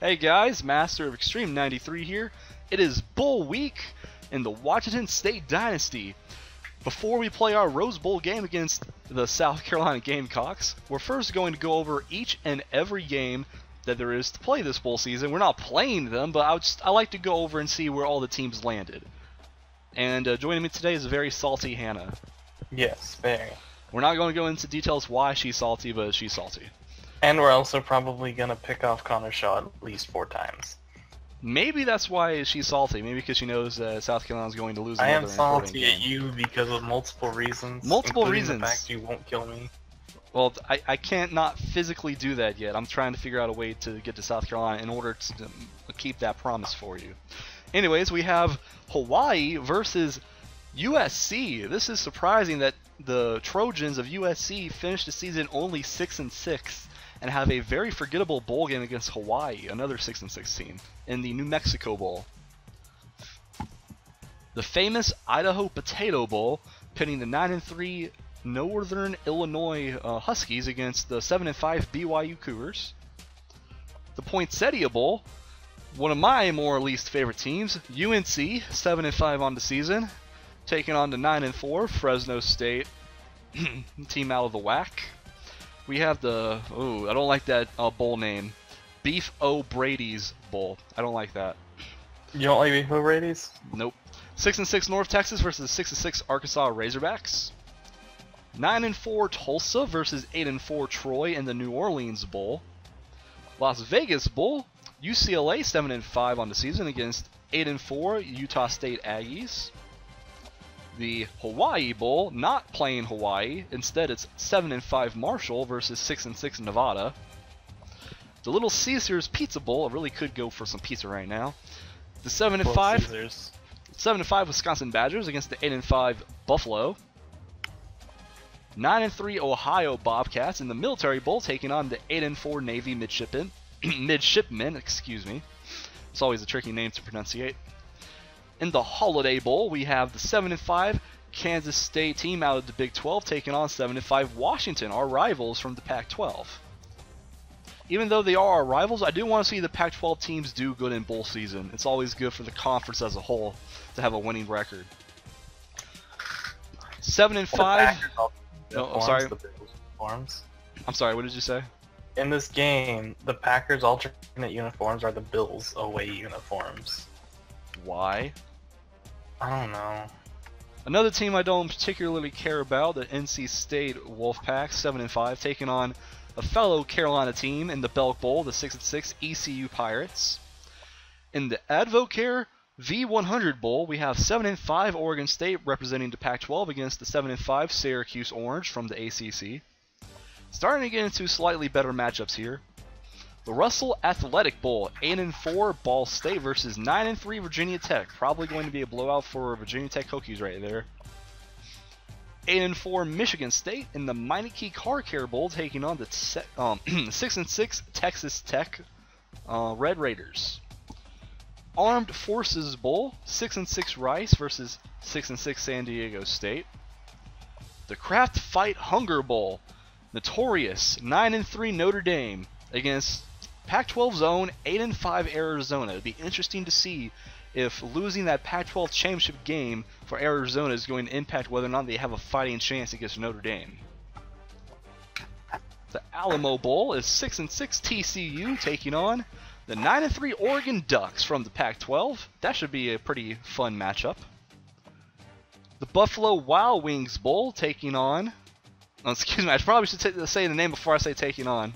Hey guys, Master of Extreme 93 here. It is Bowl Week in the Washington State Dynasty. Before we play our Rose Bowl game against the South Carolina Gamecocks, we're first going to go over each and every game that there is to play this bowl season. We're not playing them, but I like to go over and see where all the teams landed. And joining me today is a very salty Hannah. Yes, very. We're not going to go into details why she's salty, but she's salty. And we're also probably going to pick off Connor Shaw at least 4 times. Maybe that's why she's salty. Maybe because she knows South Carolina's going to lose another I am salty game. at you because of multiple reasons. Multiple including reasons. The fact you won't kill me. Well, I can't not physically do that yet. I'm trying to figure out a way to get to South Carolina in order to keep that promise for you. Anyways, we have Hawaii versus USC. This is surprising that the Trojans of USC finished the season only 6-6 and have a very forgettable bowl game against Hawaii, another 6-6 team, in the New Mexico Bowl. The famous Idaho Potato Bowl, pitting the 9-3 Northern Illinois Huskies against the 7-5 BYU Cougars. The Poinsettia Bowl, one of my more least favorite teams, UNC, 7-5 on the season, taking on the 9-4 Fresno State team out of the WAC. We have the, I don't like that bowl name, Beef O'Brady's Bowl. I don't like that. You don't like Beef O'Brady's? Nope. 6-6 North Texas versus 6-6 Arkansas Razorbacks. 9-4 Tulsa versus 8-4 Troy in the New Orleans Bowl. Las Vegas Bowl, UCLA 7-5 on the season against 8-4 Utah State Aggies. The Hawaii Bowl, not playing Hawaii, instead it's 7-5 Marshall versus 6-6 Nevada. The Little Caesars Pizza Bowl, I really could go for some pizza right now. The 7-5 Wisconsin Badgers against the 8-5 Buffalo. 9-3 Ohio Bobcats in the Military Bowl taking on the 8-4 Navy Midshipmen, excuse me. It's always a tricky name to pronunciate. In the Holiday Bowl, we have the 7-5 Kansas State team out of the Big 12 taking on 7-5 Washington, our rivals from the Pac-12. Even though they are our rivals, I do want to see the Pac-12 teams do good in bowl season. It's always good for the conference as a whole to have a winning record. 7-5. No, sorry. I'm sorry. What did you say? In this game, the Packers' alternate uniforms are the Bills' away uniforms. Why? I don't know. Another team I don't particularly care about, the NC State Wolfpack, 7-5, taking on a fellow Carolina team in the Belk Bowl, the 6-6 ECU Pirates. In the Advocare V100 Bowl, we have 7-5 Oregon State representing the Pac-12 against the 7-5 Syracuse Orange from the ACC. Starting to get into slightly better matchups here. The Russell Athletic Bowl, 8-4 Ball State versus 9-3 Virginia Tech. Probably going to be a blowout for Virginia Tech Hokies right there. 8-4 Michigan State in the Meineke Car Care Bowl taking on the 6-6 Texas Tech Red Raiders. Armed Forces Bowl, 6-6 Rice versus 6-6 San Diego State. The Kraft Fight Hunger Bowl, notorious 9-3 Notre Dame against Pac-12's own 8-5 Arizona. It'd be interesting to see if losing that Pac-12 championship game for Arizona is going to impact whether or not they have a fighting chance against Notre Dame. The Alamo Bowl is 6-6 TCU taking on the 9-3 Oregon Ducks from the Pac-12. That should be a pretty fun matchup. The Buffalo Wild Wings Bowl taking on... excuse me, I probably should say the name before I say taking on.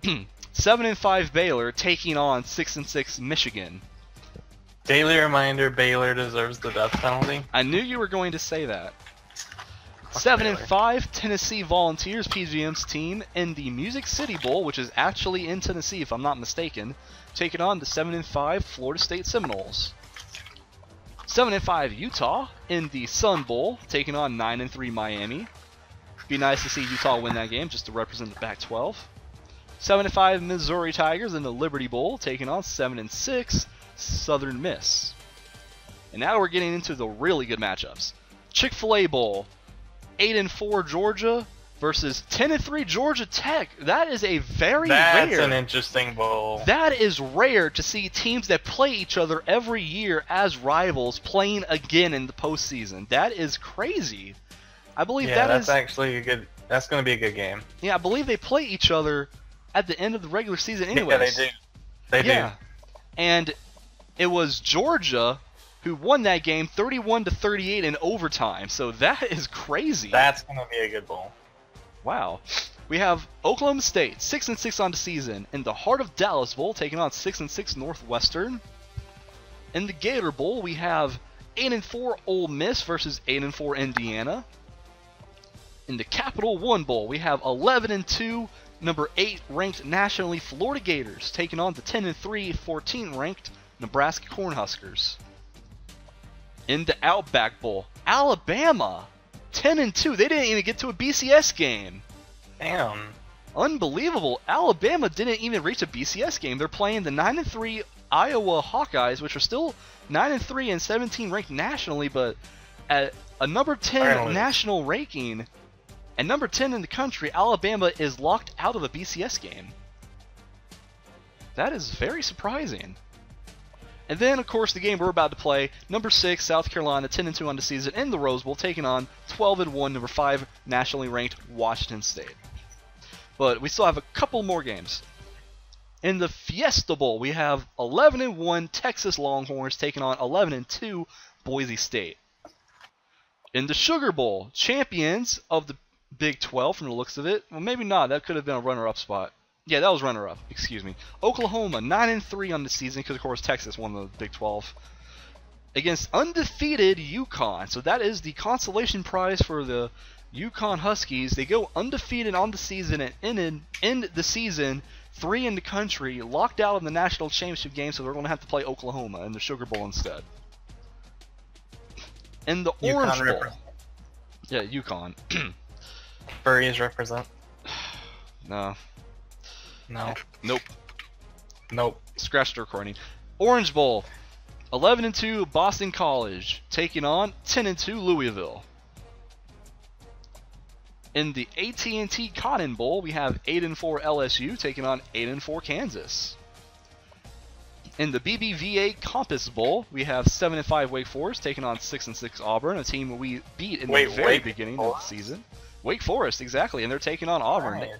7-5 Baylor taking on 6-6 Michigan. Daily reminder, Baylor deserves the death penalty. I knew you were going to say that. 7-5 Tennessee Volunteers, PGM's team, in the Music City Bowl, which is actually in Tennessee if I'm not mistaken, taking on the 7-5 Florida State Seminoles. 7-5 Utah in the Sun Bowl, taking on 9-3 Miami. Be nice to see Utah win that game just to represent the Pac-12. 7-5 Missouri Tigers in the Liberty Bowl, taking on 7-6 Southern Miss. And now we're getting into the really good matchups. Chick-fil-A Bowl, 8-4 Georgia versus 10-3 Georgia Tech. That is a very That's rare. an interesting bowl. That is rare to see teams that play each other every year as rivals playing again in the postseason. That is crazy. I believe that's actually a good. That's going to be a good game. Yeah, I believe they play each other at the end of the regular season anyways. Yeah, they do. They do. And it was Georgia who won that game 31-38 in overtime. So that is crazy. That's going to be a good bowl. Wow. We have Oklahoma State 6-6 on the season in the Heart of Dallas Bowl taking on 6-6 Northwestern. In the Gator Bowl, we have 8-4 Ole Miss versus 8-4 Indiana. In the Capital One Bowl, we have 11-2 number 8 ranked nationally Florida Gators taking on the 10-3 14 ranked Nebraska Cornhuskers. In the Outback Bowl, Alabama 10-2. They didn't even get to a BCS game. Damn. Unbelievable. Alabama didn't even reach a BCS game. They're playing the 9-3 Iowa Hawkeyes, which are still 9-3 and 17 ranked nationally, but at a number 10 national ranking and number 10 in the country, Alabama is locked out of a BCS game. That is very surprising. And then, of course, the game we're about to play, number 6, South Carolina, 10-2 on the season in the Rose Bowl, taking on 12-1, number 5, nationally ranked Washington State. But we still have a couple more games. In the Fiesta Bowl, we have 11-1 Texas Longhorns taking on 11-2 Boise State. In the Sugar Bowl, champions of the Big 12 from the looks of it. Well, maybe not. That could have been a runner-up spot. Yeah, that was runner-up. Excuse me. Oklahoma 9-3 on the season because, of course, Texas won the Big 12 against undefeated UConn. So that is the consolation prize for the UConn Huskies. They go undefeated on the season and end the season 3 in the country, locked out in the national championship game. So they're going to have to play Oklahoma in the Sugar Bowl instead. In the Orange Bowl, yeah, UConn. Furries represent. No. No. Nope. Nope. Scratch the recording. Orange Bowl, 11-2 Boston College taking on 10-2 Louisville. In the AT&T Cotton Bowl, we have 8-4 LSU taking on 8-4 Kansas. In the BBVA Compass Bowl, we have 7-5 Wake Forest taking on 6-6 Auburn, a team we beat in the very beginning of the season. Wake Forest, exactly, and they're taking on Auburn. Right.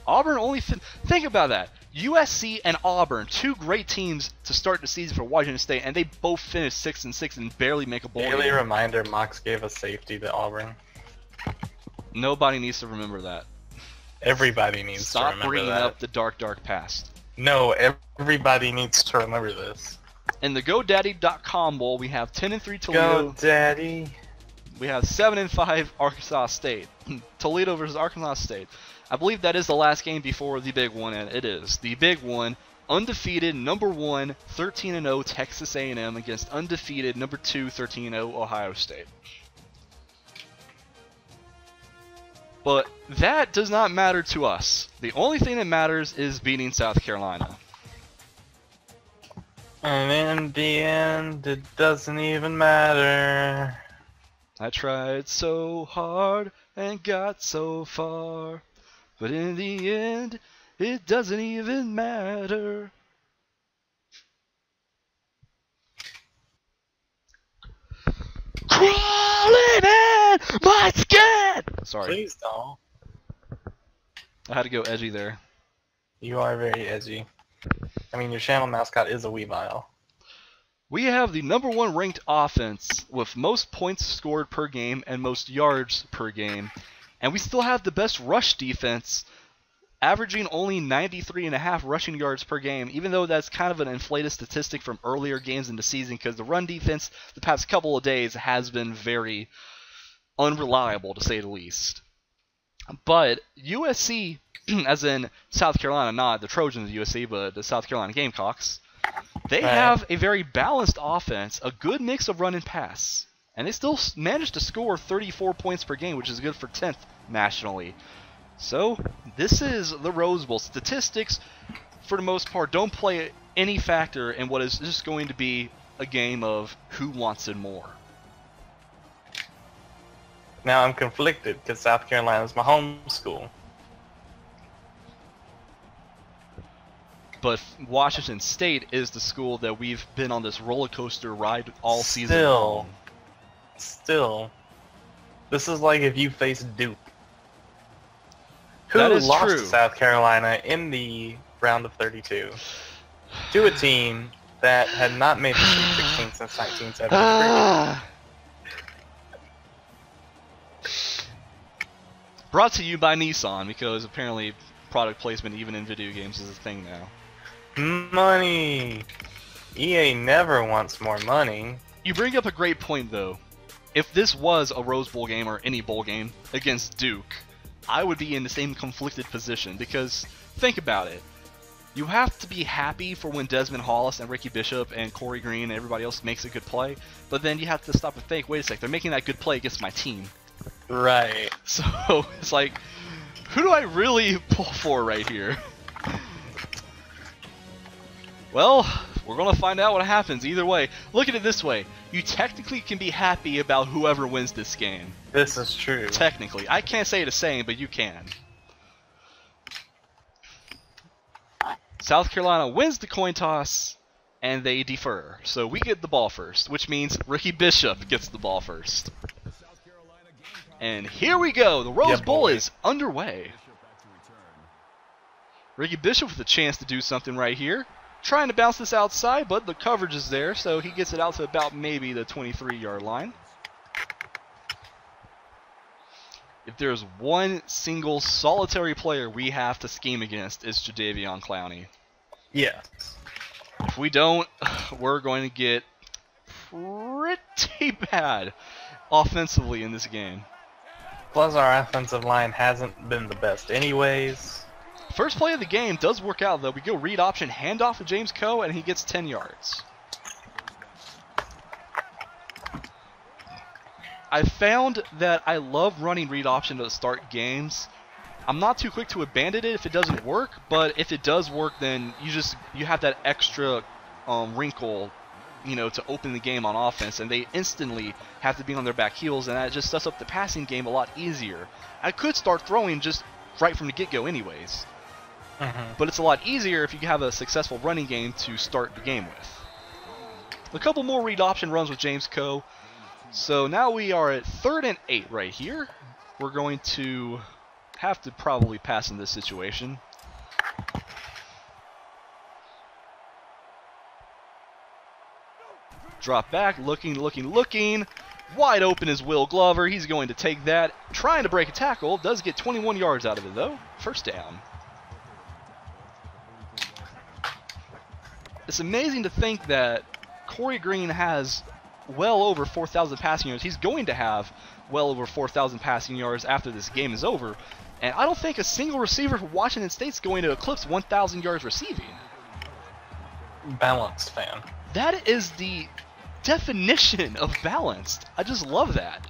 Auburn only think about that. USC and Auburn, two great teams to start the season for Washington State, and they both finished 6-6 and barely make a bowl Daily game. reminder: Mox gave a safety to Auburn. Nobody needs to remember that. Everybody needs to remember that. Stop bringing up the dark, dark past. No, everybody needs to remember this. In the GoDaddy.com Bowl, we have 10-3 Toledo. GoDaddy. We have 7-5 Arkansas State. Toledo versus Arkansas State. I believe that is the last game before the big one, and it is. The big one, undefeated number 1, 13-0 Texas A&M against undefeated number 2, 13-0 Ohio State. But that does not matter to us. The only thing that matters is beating South Carolina. And in the end, it doesn't even matter. I tried so hard and got so far, but in the end, it doesn't even matter. Crawling in my skin! Sorry. Please don't. I had to go edgy there. You are very edgy. I mean, your channel mascot is a Weavile. We have the number 1 ranked offense with most points scored per game and most yards per game. And we still have the best rush defense, averaging only 93.5 rushing yards per game, even though that's kind of an inflated statistic from earlier games in the season because the run defense the past couple of days has been very unreliable, to say the least. But USC, as in South Carolina, not the Trojans of USC, but the South Carolina Gamecocks, they have a very balanced offense, a good mix of run and pass. And they still managed to score 34 points per game, which is good for 10th nationally. So, this is the Rose Bowl. Statistics, for the most part, don't play any factor in what is just going to be a game of who wants it more. Now I'm conflicted because South Carolina is my home school. But Washington State is the school that we've been on this roller coaster ride all season long. Still, this is like if you face Duke, who That is lost true. to South Carolina in the round of 32 to a team that had not made the Sweet 16 since 1973. Brought to you by Nissan, because apparently product placement even in video games is a thing now. Money! EA never wants more money. You bring up a great point, though. If this was a Rose Bowl game or any bowl game against Duke, I would be in the same conflicted position, because think about it. You have to be happy for when Desmond Hollis and Ricky Bishop and Corey Green and everybody else makes a good play, but then you have to stop and think, wait a sec, they're making that good play against my team. Right. So it's like, who do I really pull for right here? Well, we're going to find out what happens either way. Look at it this way. You technically can be happy about whoever wins this game. This is true. Technically. I can't say the same, but you can. South Carolina wins the coin toss, and they defer. So we get the ball first, which means Ricky Bishop gets the ball first. And here we go. The Rose Bowl is underway. Ricky Bishop with a chance to do something right here. Trying to bounce this outside, but the coverage is there, so he gets it out to about maybe the 23-yard line. If there's one single solitary player we have to scheme against, it's Jadeveon Clowney. Yes. If we don't, we're going to get pretty bad offensively in this game. Plus our offensive line hasn't been the best anyways. First play of the game does work out, though. We go read option, handoff to James Coe, and he gets 10 yards. I found that I love running read option to start games. I'm not too quick to abandon it if it doesn't work, but if it does work, then you have that extra wrinkle, you know, to open the game on offense, and they instantly have to be on their back heels, and that just sets up the passing game a lot easier. I could start throwing just right from the get-go anyways. But it's a lot easier if you have a successful running game to start the game with. A couple more read option runs with James Coe. So now we are at 3rd and 8 right here. We're going to have to probably pass in this situation. Drop back, looking. Wide open is Will Glover. He's going to take that. Trying to break a tackle. Does get 21 yards out of it, though. First down. It's amazing to think that Corey Green has well over 4,000 passing yards. He's going to have well over 4,000 passing yards after this game is over. And I don't think a single receiver for Washington State's going to eclipse 1,000 yards receiving. Balanced fan. That is the definition of balanced. I just love that.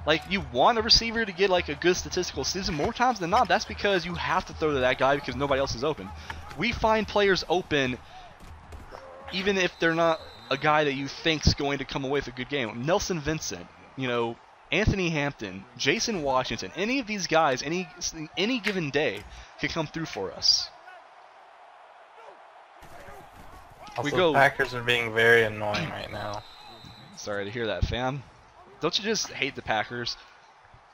Like, you want a receiver to get like a good statistical season more times than not. That's because you have to throw to that guy because nobody else is open. We find players open even if they're not a guy that you think's going to come away with a good game. Nelson Vincent, you know, Anthony Hampton, Jason Washington, any of these guys, any given day can come through for us. Also, the Packers are being very annoying right now. Sorry to hear that, fam. Don't you just hate the Packers?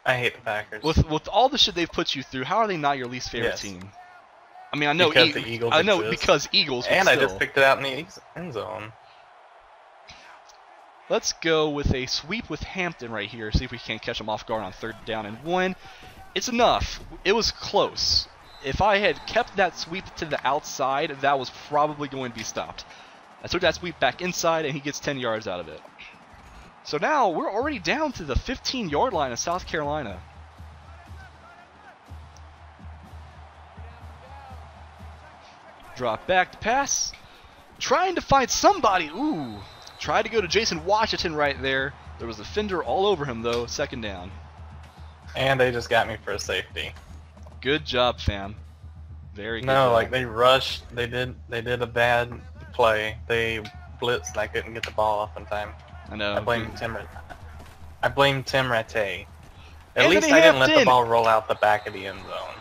I hate the Packers. With all the shit they've put you through, how are they not your least favorite team? I mean, I know because the Eagles exist. Because Eagles. And still. I just picked it out in the end zone. Let's go with a sweep with Hampton right here. See if we can't catch him off guard on 3rd down and 1. It's enough. It was close. If I had kept that sweep to the outside, that was probably going to be stopped. I took that sweep back inside, and he gets 10 yards out of it. So now we're already down to the 15-yard line of South Carolina. Drop back to pass. Trying to find somebody. Ooh. Tried to go to Jason Washington right there. There was a defender all over him, though. 2nd down. And they just got me for a safety. Good job, fam. Very good. No, job. like they rushed. They did a bad play. They blitzed. And I couldn't get the ball off in time. I know. I blame Timmer. I blame Tim Rattay. At Anthony least I didn't let the Hampton! ball roll out the back of the end zone.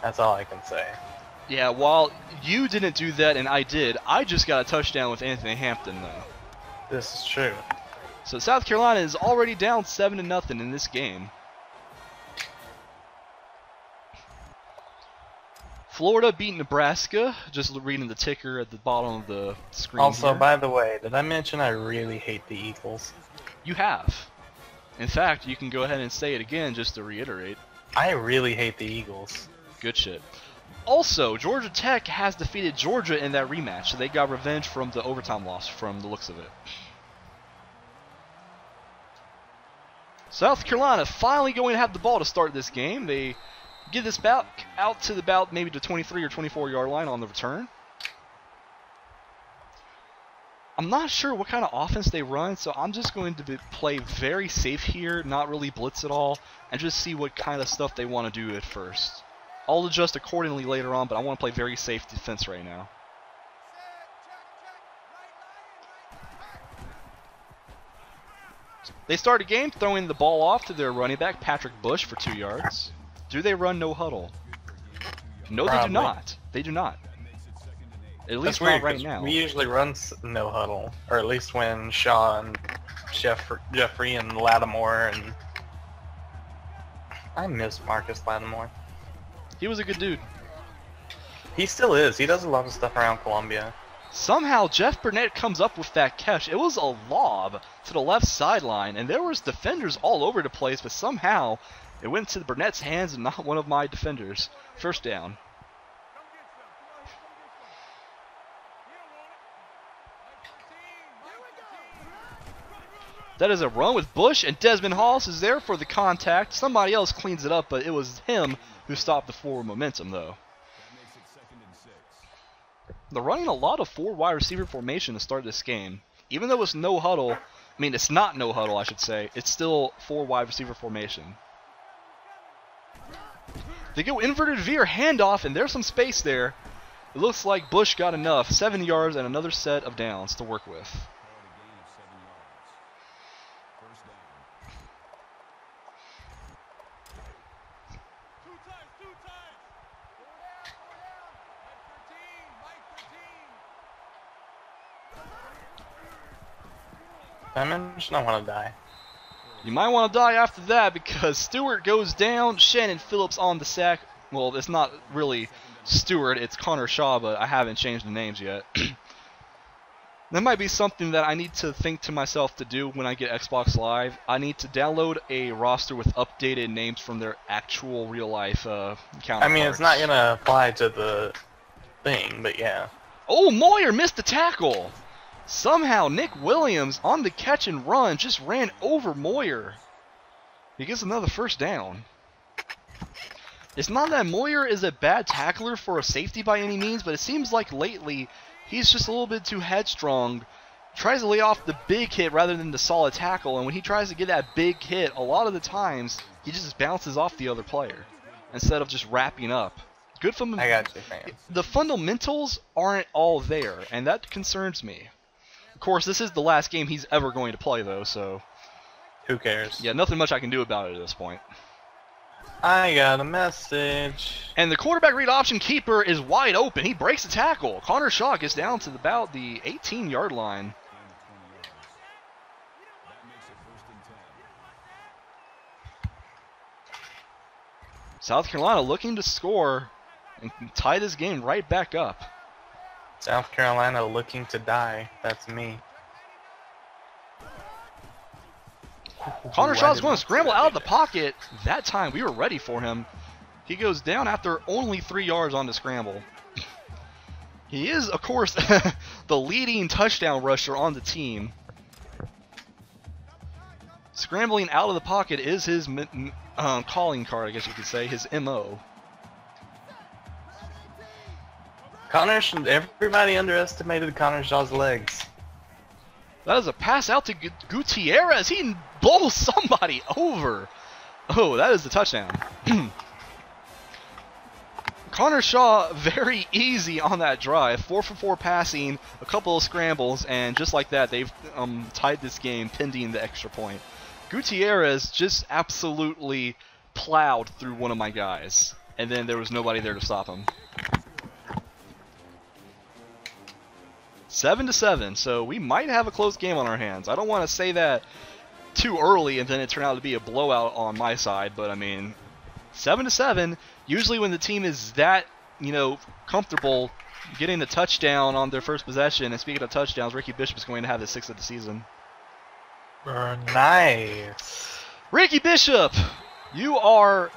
That's all I can say. Yeah, while you didn't do that and I did, I just got a touchdown with Anthony Hampton, though. This is true. So South Carolina is already down 7-0 in this game. Florida beat Nebraska. Just reading the ticker at the bottom of the screen. Also, here. by the way, did I mention I really hate the Eagles? You have. In fact, you can go ahead and say it again just to reiterate. I really hate the Eagles. Good shit. Also, Georgia Tech has defeated Georgia in that rematch, so they got revenge from the overtime loss from the looks of it. South Carolina finally going to have the ball to start this game. They get this back out to about maybe the 23 or 24 yard line on the return. I'm not sure what kind of offense they run, so I'm just going to play very safe here, not really blitz at all, and just see what kind of stuff they want to do at first. I'll adjust accordingly later on, but I want to play very safe defense right now. They start a game throwing the ball off to their running back, Patrick Bush, for 2 yards. Do they run no huddle? No, Probably. they do not. They do not. At least That's weird, not right 'cause now. We usually run no huddle, or at least when Shaw and Jeffrey and Lattimore and I miss Marcus Lattimore. He was a good dude. He still is. He does a lot of stuff around Columbia. Somehow Jeff Burnett comes up with that catch. It was a lob to the left sideline, and there was defenders all over the place, but somehow it went to Burnett's hands and not one of my defenders. First down. That is a run with Bush, and Desmond Hollis is there for the contact. Somebody else cleans it up, but it was him who stopped the forward momentum, though. They're running a lot of 4 wide receiver formation to start this game. Even though it's no huddle, I mean, it's not no huddle, I should say. It's still 4 wide receiver formation. They go inverted veer handoff, and there's some space there. It looks like Bush got enough. 7 yards and another set of downs to work with. I mentioned I want to die. You might want to die after that because Stewart goes down. Shannon Phillips on the sack. Well, it's not really Stewart, it's Connor Shaw, but I haven't changed the names yet. That might be something that I need to think to myself to do when I get Xbox Live. I need to download a roster with updated names from their actual real life counterparts. I mean, it's not going to apply to the thing, but yeah. Oh, Moyer missed the tackle. Somehow Nick Williams on the catch and run just ran over Moyer. He gets another first down. It's not that Moyer is a bad tackler for a safety by any means, but it seems like lately he's just a little bit too headstrong. Tries to lay off the big hit rather than the solid tackle, and when he tries to get that big hit, a lot of the times he just bounces off the other player instead of just wrapping up. Good for him. I got you, man. The fundamentals aren't all there, and that concerns me. Of course, this is the last game he's ever going to play, though, so Who cares? yeah, nothing much I can do about it at this point. I got a message. And the quarterback read option keeper is wide open. He breaks the tackle. Connor Shaw gets down to about the 18-yard line. South Carolina looking to score and tie this game right back up. South Carolina looking to die. That's me. Connor Shaw's going to scramble out of the pocket. That time we were ready for him. He goes down after only 3 yards on the scramble. He is, of course, the leading touchdown rusher on the team. Scrambling out of the pocket is his calling card, I guess you could say, his MO. Everybody underestimated Connor Shaw's legs. That is a pass out to Gutierrez. He bowls somebody over. Oh, that is the touchdown. Connor Shaw, very easy on that drive. 4 for 4 passing, a couple of scrambles, and just like that, they've tied this game pending the extra point. Gutierrez just absolutely plowed through one of my guys, and then there was nobody there to stop him. 7-7, so we might have a close game on our hands. I don't want to say that too early and then it turned out to be a blowout on my side, but I mean, 7-7. Usually when the team is that, you know, comfortable getting a touchdown on their first possession, and speaking of touchdowns, Ricky Bishop is going to have his 6th of the season. Nice. Ricky Bishop, you are...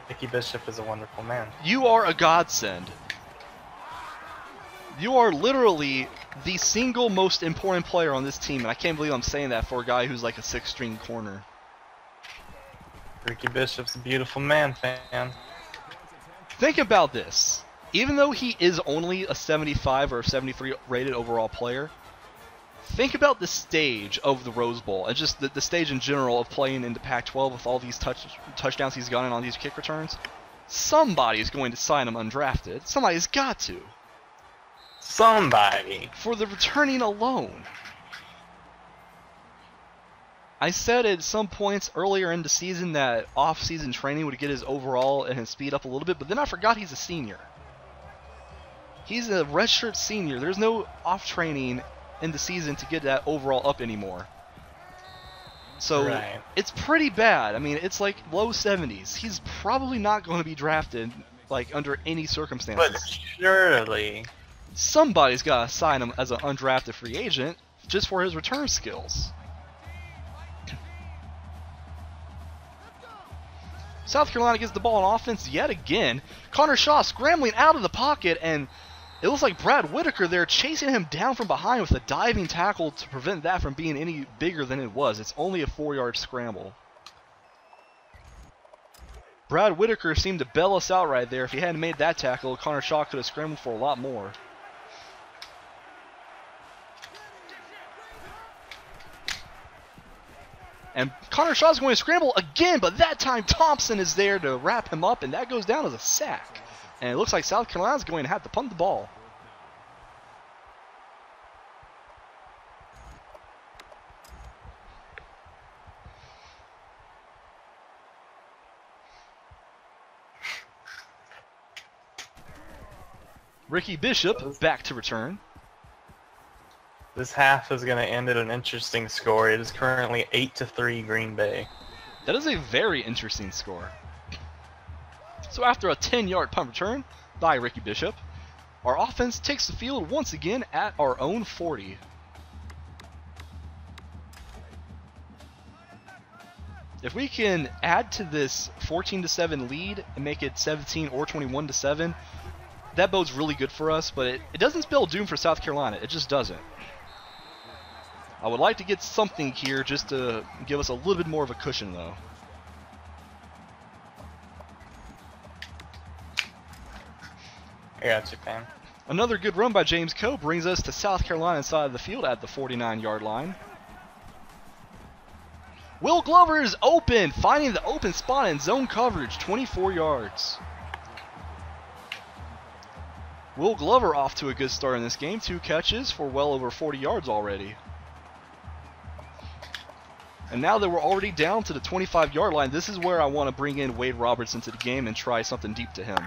Ricky Bishop is a wonderful man. You are a godsend. You are literally the single most important player on this team, and I can't believe I'm saying that for a guy who's like a 6th-string corner. Ricky Bishop's a beautiful man, fan. Think about this. Even though he is only a 75 or 73 rated overall player, think about the stage of the Rose Bowl, and just the stage in general of playing in the Pac-12 with all these touchdowns he's gotten on these kick returns. Somebody's going to sign him undrafted. Somebody's got to. Somebody. For the returning alone. I said at some points earlier in the season that off-season training would get his overall and his speed up a little bit, but then I forgot he's a senior. He's a redshirt senior. There's no off-training in the season to get that overall up anymore. So It's pretty bad. I mean, it's like low 70s. He's probably not going to be drafted like under any circumstances. But surely somebody's got to sign him as an undrafted free agent just for his return skills. South Carolina gets the ball on offense yet again. Connor Shaw scrambling out of the pocket, and it looks like Brad Whitaker there chasing him down from behind with a diving tackle to prevent that from being any bigger than it was. It's only a 4-yard scramble. Brad Whitaker seemed to bail us out right there. If he hadn't made that tackle, Connor Shaw could have scrambled for a lot more. And Connor Shaw's going to scramble again, but that time Thompson is there to wrap him up, and that goes down as a sack. And it looks like South Carolina's going to have to punt the ball. Ricky Bishop back to return. This half is going to end at an interesting score. It is currently 8-3 Green Bay. That is a very interesting score. So after a 10-yard punt return by Ricky Bishop, our offense takes the field once again at our own 40. If we can add to this 14-7 lead and make it 17 or 21-7, that bodes really good for us, but it doesn't spell doom for South Carolina. It just doesn't. I would like to get something here just to give us a little bit more of a cushion, though. I got you, fam. Another good run by James Coe brings us to South Carolina side of the field at the 49-yard line. Will Glover is open, finding the open spot in zone coverage, 24 yards. Will Glover off to a good start in this game, 2 catches for well over 40 yards already. And now that we're already down to the 25-yard line, this is where I want to bring in Wade Roberts into the game and try something deep to him.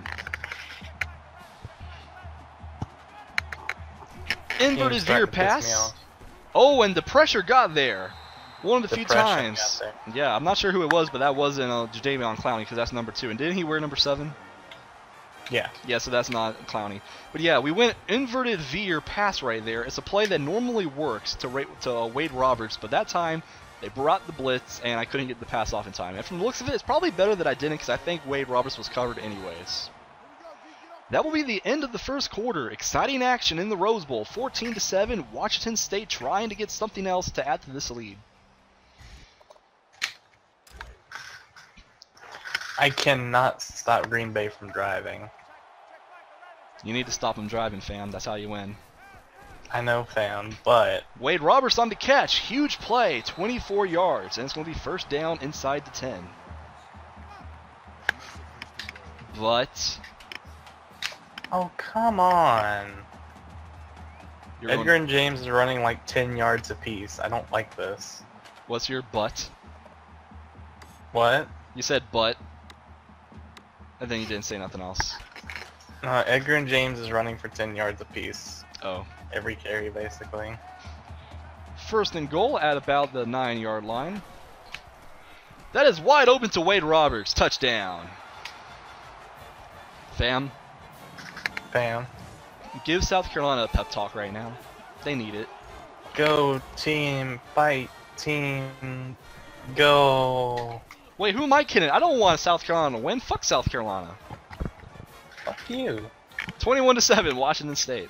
Inverted veer pass. Oh, and the pressure got there. One of the few times. Yeah, I'm not sure who it was, but that wasn't Jadeveon Clowney because that's number 2. And didn't he wear number 7? Yeah. Yeah, so that's not Clowney. But yeah, we went inverted veer pass right there. It's a play that normally works to Wade Roberts, but that time they brought the blitz and I couldn't get the pass off in time. And from the looks of it, it's probably better that I didn't because I think Wade Roberts was covered anyways. That will be the end of the first quarter. Exciting action in the Rose Bowl. 14-7. Washington State trying to get something else to add to this lead. I cannot stop Green Bay from driving. You need to stop them driving, fam. That's how you win. I know, fam, but... Wade Roberts on the catch. Huge play. 24 yards. And it's going to be first down inside the 10. But... Oh, come on. Edgar and going... James are running like 10 yards apiece. I don't like this. What's your butt? What? You said but, and then you didn't say nothing else. Edgar and James is running for 10 yards apiece. Oh. Every carry, basically. First and goal at about the 9-yard line. That is wide open to Wade Roberts. Touchdown. Fam. Bam. Give South Carolina a pep talk right now. They need it. Go, team. Fight, team. Go. Wait, who am I kidding? I don't want South Carolina to win. Fuck South Carolina. Fuck you. 21-7, Washington State.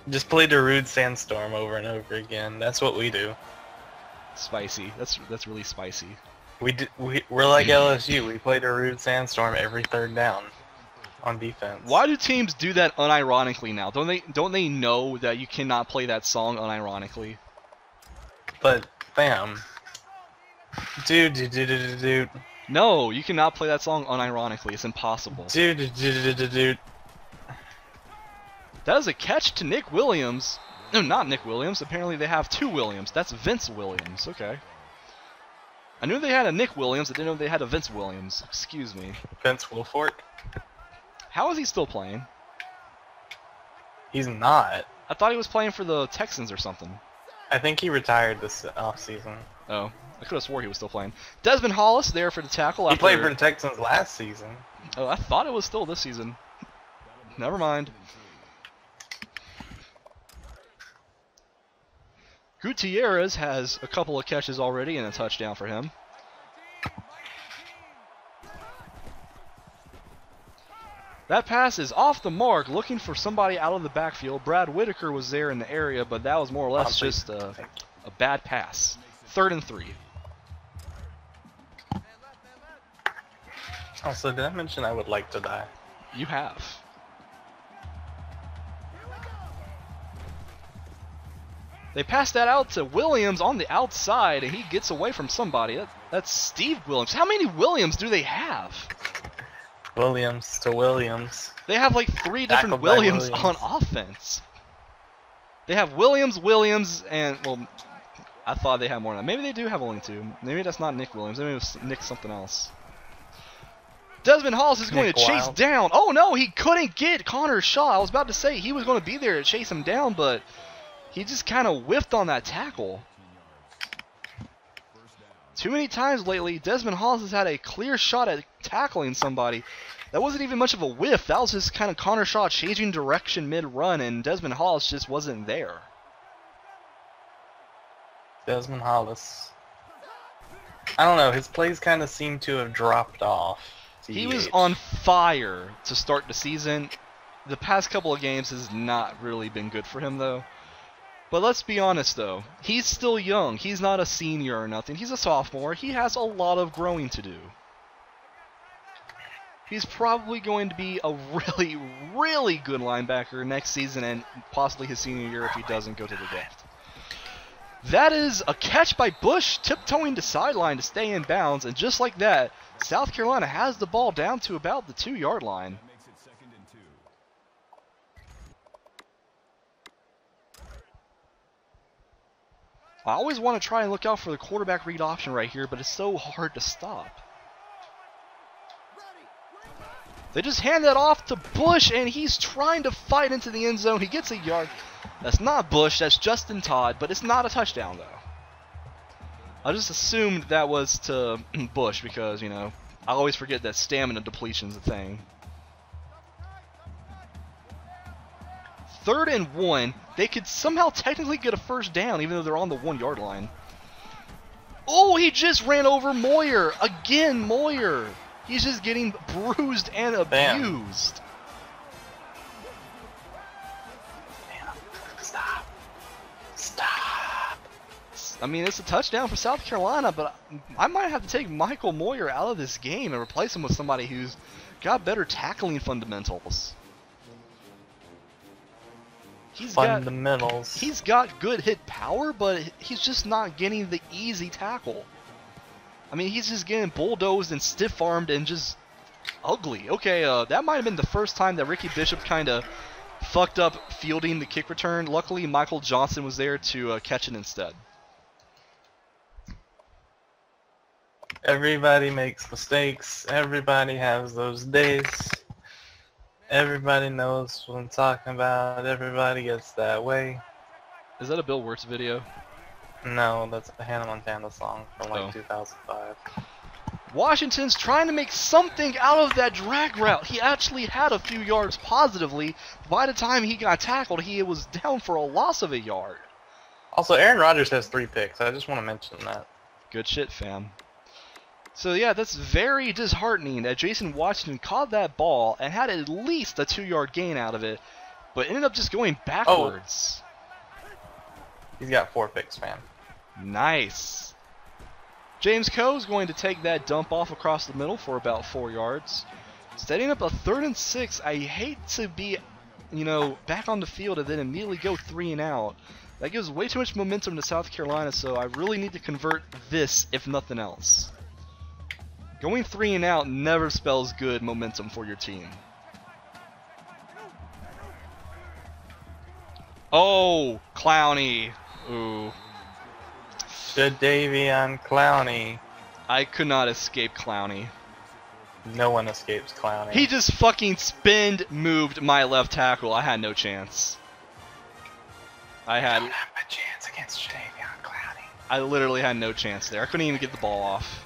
Just play the rude sandstorm over and over again. That's what we do. Spicy. That's really spicy. We're like LSU. We play the rude sandstorm every third down on defense. Why do teams do that unironically now? Don't they know that you cannot play that song unironically? But bam. Dude. No, you cannot play that song unironically. It's impossible. Dude. That is a catch to Nick Williams. No, not Nick Williams. Apparently they have two Williams. That's Vince Williams. Okay. I knew they had a Nick Williams. I didn't know they had a Vince Williams. Excuse me. Vince Wilfork? How is he still playing? He's not. I thought he was playing for the Texans or something. I think he retired this offseason. Oh, I could have swore he was still playing. Desmond Hollis there for the tackle. He played for the Texans last season. Oh, I thought it was still this season. Never mind. Gutierrez has a couple of catches already and a touchdown for him. That pass is off the mark, looking for somebody out of the backfield. Brad Whitaker was there in the area, but that was more or less just a bad pass. 3rd and 3. Also, did I mention I would like to die? You have. They pass that out to Williams on the outside, and he gets away from somebody. That's Steve Williams. How many Williams do they have? Williams to Williams. They have like 3 different Williams on offense. They have Williams, and, well, I thought they had more than that. Maybe they do have only 2. Maybe that's not Nick Williams. Maybe it was Nick something else. Desmond Hollis is going to chase down. Oh, no, he couldn't get Connor Shaw. I was about to say he was going to be there to chase him down, but he just kind of whiffed on that tackle. Too many times lately, Desmond Hollis has had a clear shot at tackling somebody. That wasn't even much of a whiff. That was just kind of Connor Shaw changing direction mid-run, and Desmond Hollis just wasn't there. Desmond Hollis. I don't know. His plays kind of seem to have dropped off. He was on fire to start the season. The past couple of games has not really been good for him, though. But let's be honest, though. He's still young. He's not a senior or nothing. He's a sophomore. He has a lot of growing to do. He's probably going to be a really, really good linebacker next season and possibly his senior year if he doesn't go to the draft. That is a catch by Bush, tiptoeing the sideline to stay in bounds, and just like that, South Carolina has the ball down to about the 2-yard line. I always want to try and look out for the quarterback read option right here, but it's so hard to stop. They just hand that off to Bush, and he's trying to fight into the end zone. He gets a yard. That's not Bush, that's Justin Todd, but it's not a touchdown, though. I just assumed that was to Bush because, you know, I always forget that stamina depletion's a thing. 3rd and 1. They could somehow technically get a first down even though they're on the 1-yard line. Oh, he just ran over Moyer. Again, Moyer. He's just getting bruised and abused. Stop. I mean, it's a touchdown for South Carolina, but I might have to take Michael Moyer out of this game and replace him with somebody who's got better tackling fundamentals. He's got good hit power, but he's just not getting the easy tackle. I mean, he's just getting bulldozed and stiff-armed and just ugly. Okay, that might have been the first time that Ricky Bishop kind of fucked up fielding the kick return. Luckily, Michael Johnson was there to catch it instead. Everybody makes mistakes. Everybody has those days. Everybody knows what I'm talking about. Everybody gets that way. Is that a Bill Wirtz video? No, that's a Hannah Montana song from like Oh. 2005. Washington's trying to make something out of that drag route. He actually had a few yards positively. By the time he got tackled, he was down for a loss of a yard. Also, Aaron Rodgers has 3 picks. I just want to mention that. Good shit, fam. So yeah, that's very disheartening that Jason Washington caught that ball and had at least a 2-yard gain out of it, but ended up just going backwards. He's got 4 picks, man. Nice. James Coe's going to take that dump off across the middle for about 4 yards. Setting up a 3rd and 6. I hate to be, back on the field and then immediately go 3 and out. That gives way too much momentum to South Carolina, so I really need to convert this, if nothing else. Going 3 and out never spells good momentum for your team. Oh, Clowney. Ooh. Should Davion Clowney. I could not escape Clowney. No one escapes Clowney. He just fucking moved my left tackle. I had no chance. I don't have a chance against Davion Clowney. I literally had no chance there. I couldn't even get the ball off.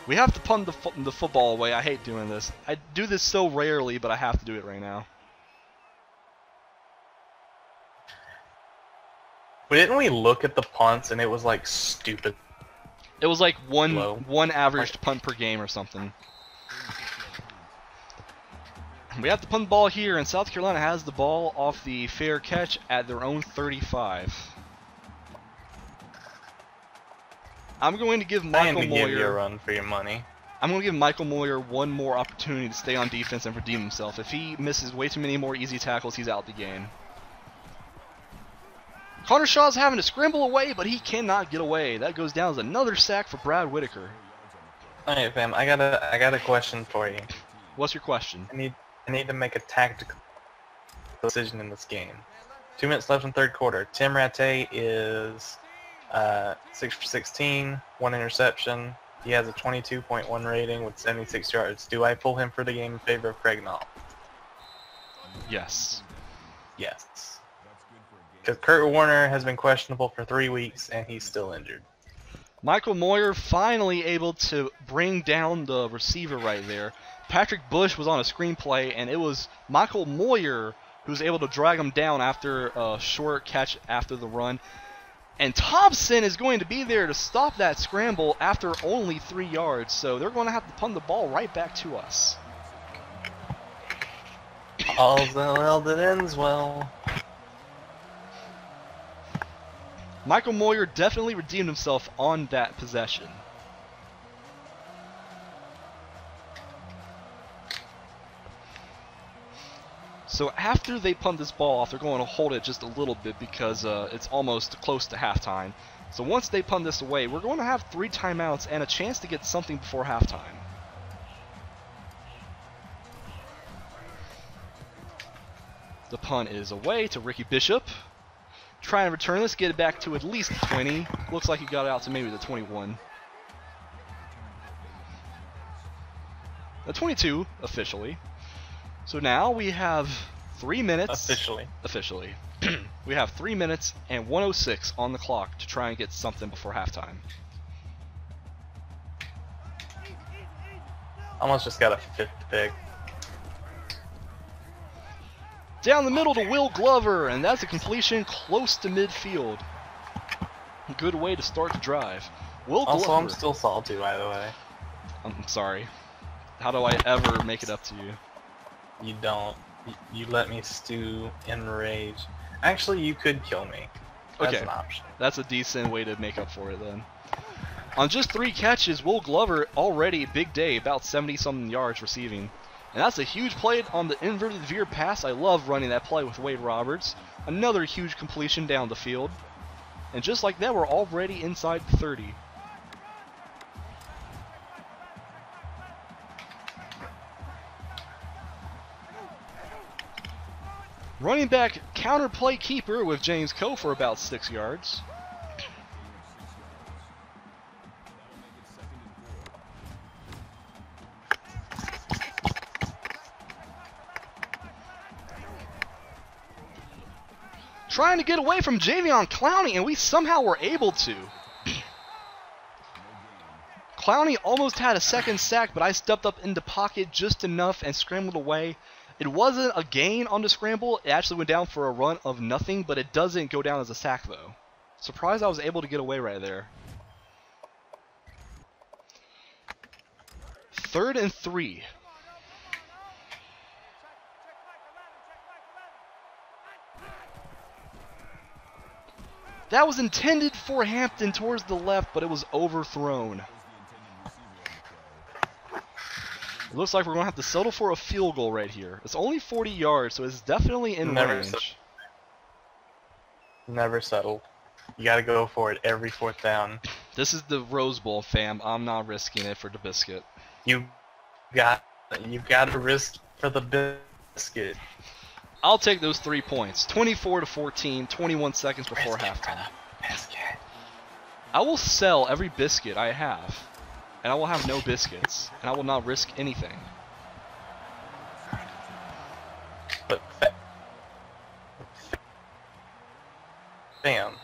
We have to punt the football away. I hate doing this. I do this so rarely, but I have to do it right now. But didn't we look at the punts and it was like stupid? It was like Low. one averaged punt per game or something. We have to punt the ball here, and South Carolina has the ball off the fair catch at their own 35. I'm going to give Michael Moyer. Give you a Moyer. run for your money. I'm going to give Michael Moyer one more opportunity to stay on defense and redeem himself. If he misses way too many more easy tackles, he's out the game. Connor Shaw's having to scramble away, but he cannot get away. That goes down as another sack for Brad Whitaker. Alright, fam. I got a question for you. What's your question? I need to make a tactical decision in this game. 2 minutes left in third quarter. Tim Rattay is 6 for 16, 1 interception. He has a 22.1 rating with 76 yards. Do I pull him for the game in favor of Craig Nall? Yes. Yes. Because Kurt Warner has been questionable for 3 weeks and he's still injured. Michael Moyer finally able to bring down the receiver right there. Patrick Bush was on a screenplay, and it was Michael Moyer who was able to drag him down after a short catch after the run. And Thompson is going to be there to stop that scramble after only 3 yards, so they're going to have to punt the ball right back to us. All's well that ends well. Michael Moyer definitely redeemed himself on that possession. So after they punt this ball off, they're going to hold it just a little bit because it's almost close to halftime. So once they punt this away, we're going to have 3 timeouts and a chance to get something before halftime. The punt is away to Ricky Bishop. Try and return this, get it back to at least 20. Looks like he got it out to maybe the 21. The 22, officially. So now we have 3 minutes. Officially. We have 3 minutes and 1:06 on the clock to try and get something before halftime. Almost just got a 5th pick. Down the middle to Will Glover, and that's a completion close to midfield. Good way to start the drive. Will Glover. Also, I'm still salty, by the way. I'm sorry. How do I ever make it up to you? You don't. You let me stew in rage. Actually, you could kill me. That's Okay. an option. That's a decent way to make up for it then. On just 3 catches, Will Glover already big day, about 70-something yards receiving. And that's a huge play on the inverted veer pass. I love running that play with Wade Roberts. Another huge completion down the field. And just like that, we're already inside the 30. Running back counter play keeper with James Coe for about 6 yards. trying to get away from Javion Clowney, and we somehow were able to. Clowney almost had a second sack, but I stepped up into pocket just enough and scrambled away. It wasn't a gain on the scramble. It actually went down for a run of nothing, but it doesn't go down as a sack, though. Surprised I was able to get away right there. 3rd and 3. That was intended for Hampton towards the left, but it was overthrown. It looks like we're going to have to settle for a field goal right here. It's only 40 yards, so it's definitely in range. Never settled. You got to go for it every 4th down. This is the Rose Bowl, fam. I'm not risking it for the biscuit. You got to risk for the biscuit. I'll take those 3 points. 24-14, 21 seconds before halftime. Biscuit. I will sell every biscuit I have, and I will have no biscuits, and I will not risk anything. But damn.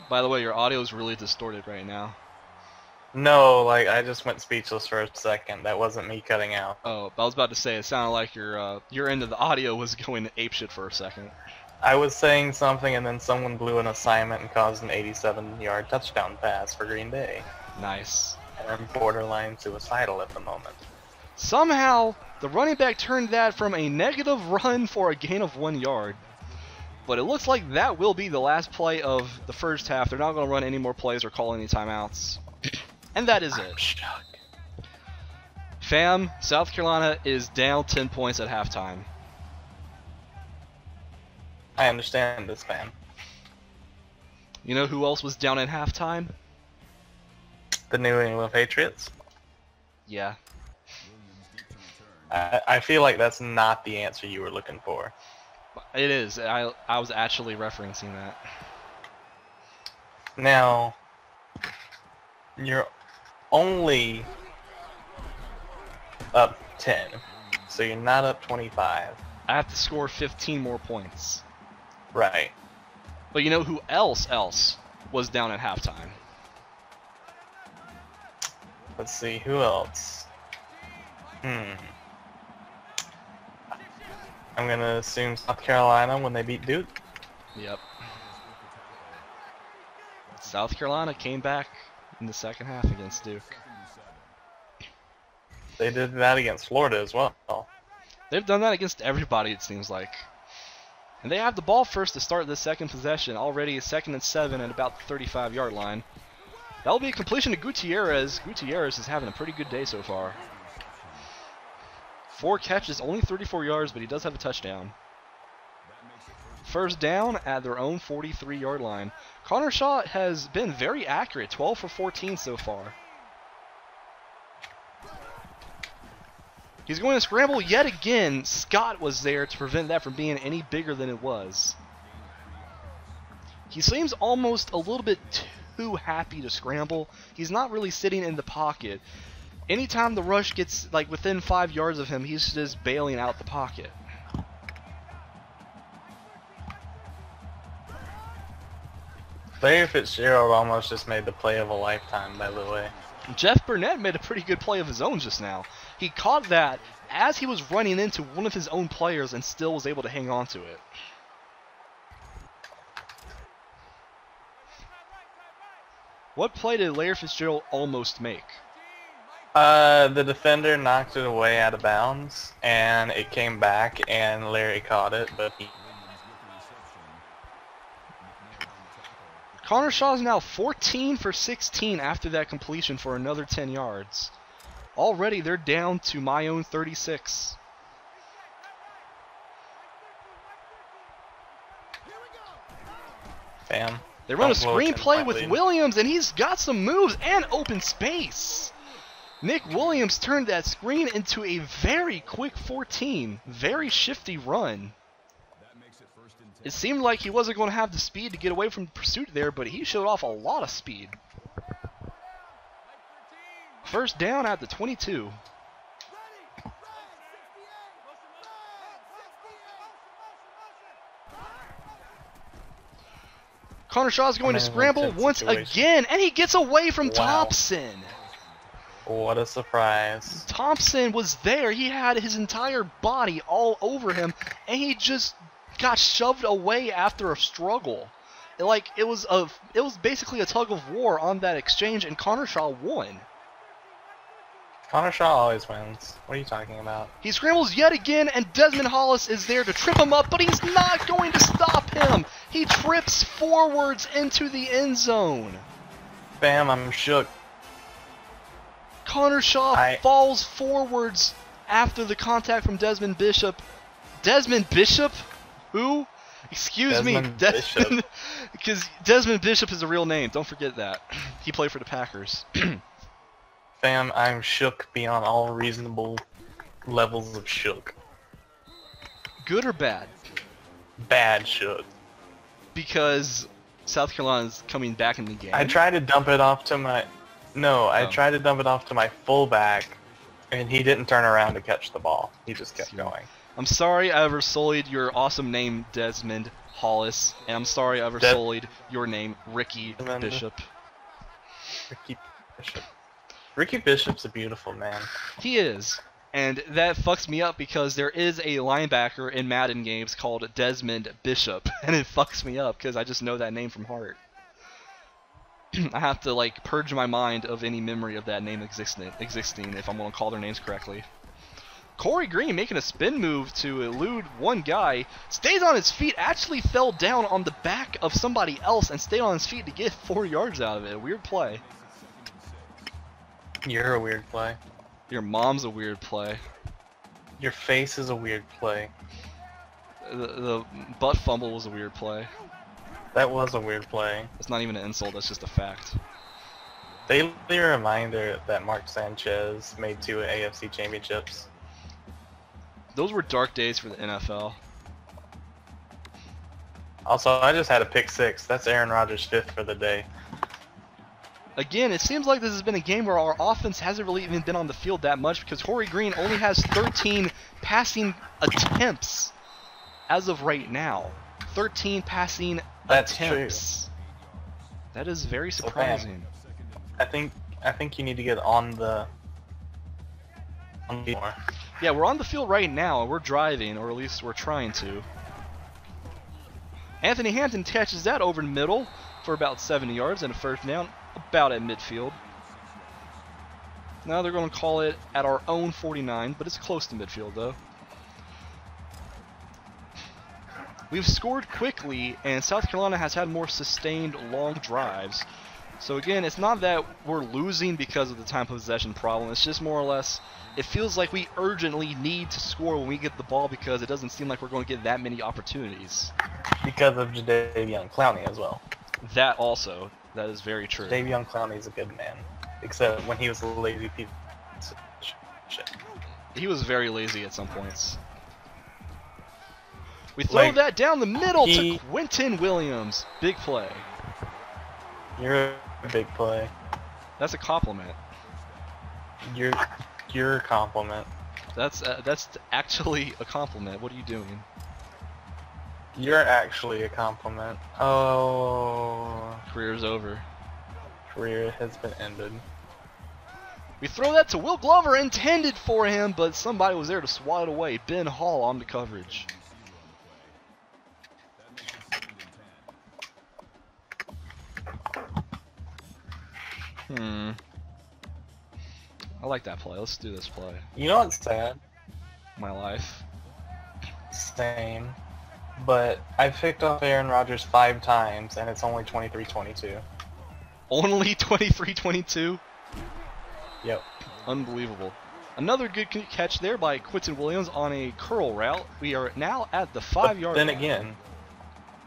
By the way, your audio is really distorted right now. No, like I just went speechless for a second. That wasn't me cutting out. Oh, I was about to say it sounded like your end of the audio was going apeshit for a second. I was saying something and then someone blew an assignment and caused an 87-yard touchdown pass for Green Bay. Nice. And I'm borderline suicidal at the moment. Somehow, the running back turned that from a negative run for a gain of 1 yard. But it looks like that will be the last play of the first half. They're not going to run any more plays or call any timeouts. And that is it. Shocked. Fam, South Carolina is down 10 points at halftime. I understand this, fam. You know who else was down at halftime? The New England Patriots? Yeah. I feel like that's not the answer you were looking for. It is. I was actually referencing that. Now, you're only up 10, so you're not up 25. I have to score 15 more points. Right. But you know who else was down at halftime? Let's see, who else? I'm going to assume South Carolina when they beat Duke. Yep. South Carolina came back in the second half against Duke. They did that against Florida as well. They've done that against everybody, it seems like. And they have the ball first to start the second possession. Already a 2nd and 7 at about the 35-yard line. That'll be a completion to Gutierrez. Gutierrez is having a pretty good day so far. 4 catches, only 34 yards, but he does have a touchdown. First down at their own 43-yard line. Connor Shaw has been very accurate, 12 for 14 so far. He's going to scramble yet again. Scott was there to prevent that from being any bigger than it was. He seems almost a little bit too happy to scramble. He's not really sitting in the pocket. Anytime the rush gets like within 5 yards of him, he's just bailing out the pocket. Larry Fitzgerald almost just made the play of a lifetime, by the way. Jeff Burnett made a pretty good play of his own just now. He caught that as he was running into one of his own players and still was able to hang on to it. What play did Larry Fitzgerald almost make? The defender knocked it away out of bounds, and it came back, and Larry caught it, but he... Connor Shaw is now 14 for 16 after that completion for another 10 yards. Already they're down to my own 36. Bam. They run a screenplay with Williams, and he's got some moves and open space. Nick Williams turned that screen into a very quick 14. Very shifty run. It seemed like he wasn't going to have the speed to get away from pursuit there, but he showed off a lot of speed. First down at the 22. Connor Shaw's going to scramble once again, and he gets away from Thompson. What a surprise. Thompson was there. He had his entire body all over him, and he just got shoved away after a struggle. It was basically a tug of war on that exchange, and Connor Shaw won. Connor Shaw always wins. What are you talking about? He scrambles yet again, and Desmond Hollis is there to trip him up, but he's not going to stop him. He trips forwards into the end zone. Bam, I'm shook. Connor Shaw falls forwards after the contact from Desmond Bishop. Desmond Bishop? Who? Excuse me, Desmond. Because Desmond Bishop is a real name. Don't forget that. He played for the Packers. Fam, I'm shook beyond all reasonable levels of shook. Good or bad? Bad shook. Because South Carolina's coming back in the game. I tried to dump it off to my... No, I tried to dump it off to my fullback, and he didn't turn around to catch the ball. He just kept going. I'm sorry I ever sullied your awesome name, Desmond Hollis, and I'm sorry I ever sullied your name, Ricky Bishop. Ricky Bishop. Ricky Bishop's a beautiful man. He is. And that fucks me up because there is a linebacker in Madden games called Desmond Bishop, and it fucks me up because I just know that name from heart. I have to like purge my mind of any memory of that name existing if I'm going to call their names correctly. Corey Green making a spin move to elude one guy, stays on his feet, actually fell down on the back of somebody else and stayed on his feet to get 4 yards out of it. A weird play. You're a weird play. Your mom's a weird play. Your face is a weird play. The butt fumble was a weird play. That was a weird play. It's not even an insult, that's just a fact. Daily reminder that Mark Sanchez made 2 AFC championships. Those were dark days for the NFL. Also, I just had a pick 6. That's Aaron Rodgers' 5th for the day. Again, it seems like this has been a game where our offense hasn't really even been on the field that much because Corey Green only has 13 passing attempts as of right now. 13 passing attempts. True. That is very surprising. I think you need to get on the more. Yeah, we're on the field right now and we're driving, or at least we're trying to. Anthony Hampton catches that over the middle for about 70 yards and a first down, about at midfield. Now they're going to call it at our own 49, but it's close to midfield though. We've scored quickly, and South Carolina has had more sustained long drives. So again, it's not that we're losing because of the time possession problem. It's just more or less, it feels like we urgently need to score when we get the ball because it doesn't seem like we're going to get that many opportunities. Because of Jadeveon Clowney as well. That also. That is very true. Jadeveon Clowney's a good man. Except when he was a lazy piece of shit. He was very lazy at some points. We throw that down the middle to Quentin Williams. Big play. You're a big play. That's a compliment. You're a compliment. That's actually a compliment. What are you doing? You're actually a compliment. Oh. Career's over. Career has been ended. We throw that to Will Glover, intended for him, but somebody was there to swat it away. Ben Hall on the coverage. I like that play. Let's do this play. You know what's sad? My life. Same. But I've picked off Aaron Rodgers 5 times, and it's only 23-22. Only 23-22? Yep. Unbelievable. Another good catch there by Quentin Williams on a curl route. We are now at the 5-yard line.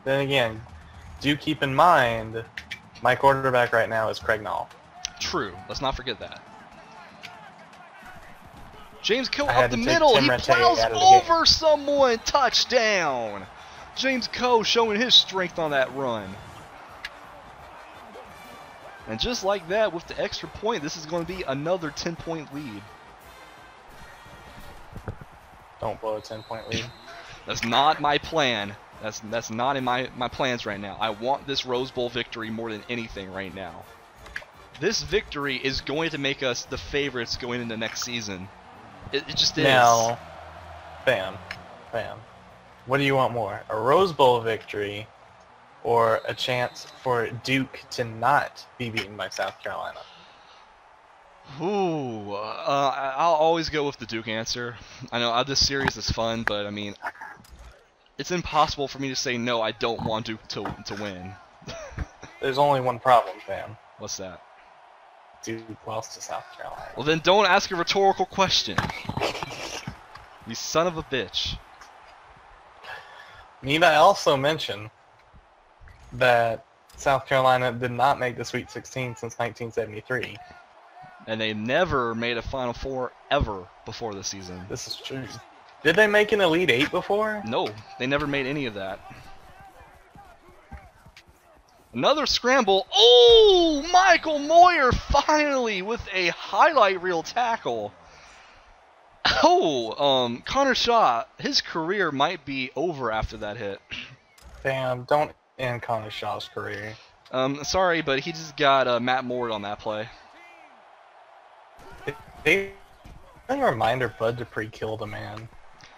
Then again, do keep in mind, my quarterback right now is Craig Nall. True. Let's not forget that. James Coe up the middle. He plows over someone. Touchdown. James Coe showing his strength on that run. And just like that, with the extra point, this is going to be another 10-point lead. Don't blow a 10-point lead. That's not my plan. That's not in my plans right now. I want this Rose Bowl victory more than anything right now. This victory is going to make us the favorites going into next season. It just is. Now, bam. What do you want more? A Rose Bowl victory or a chance for Duke to not be beaten by South Carolina? Ooh, I'll always go with the Duke answer. I know this series is fun, but I mean, it's impossible for me to say no. I don't want Duke to win. There's only one problem, fam. What's that? Duke lost to South Carolina. Well, then don't ask a rhetorical question. You son of a bitch. Need I also mention that South Carolina did not make the Sweet 16 since 1973. And they never made a Final Four ever before the season. This is true. Did they make an Elite Eight before? No, they never made any of that. Another scramble. Oh, Michael Moyer finally with a highlight reel tackle. Oh, Connor Shaw, his career might be over after that hit. Damn, don't end Connor Shaw's career. Sorry, but he just got Matt Moore on that play. They reminder Bud Dupree killed a man.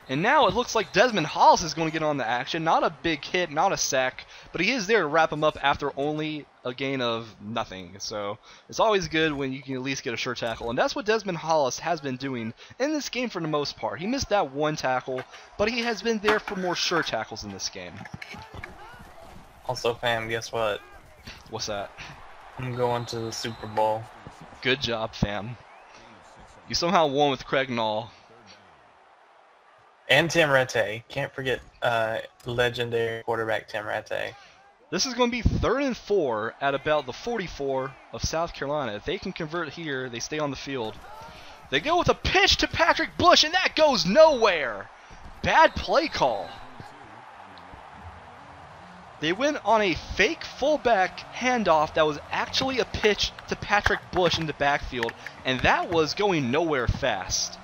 And now it looks like Desmond Hollis is going to get on the action. Not a big hit, not a sack, but he is there to wrap him up after only a gain of nothing. So it's always good when you can at least get a sure tackle. And that's what Desmond Hollis has been doing in this game for the most part. He missed that one tackle, but he has been there for more sure tackles in this game. Also, fam, guess what? What's that? I'm going to the Super Bowl. Good job, fam. You somehow won with Craig Nall. And Tim Rattay. Can't forget legendary quarterback Tim Rattay. This is going to be 3rd and 4 at about the 44 of South Carolina. If they can convert here, they stay on the field. They go with a pitch to Patrick Bush, and that goes nowhere. Bad play call. They went on a fake fullback handoff that was actually a pitch to Patrick Bush in the backfield, and that was going nowhere fast.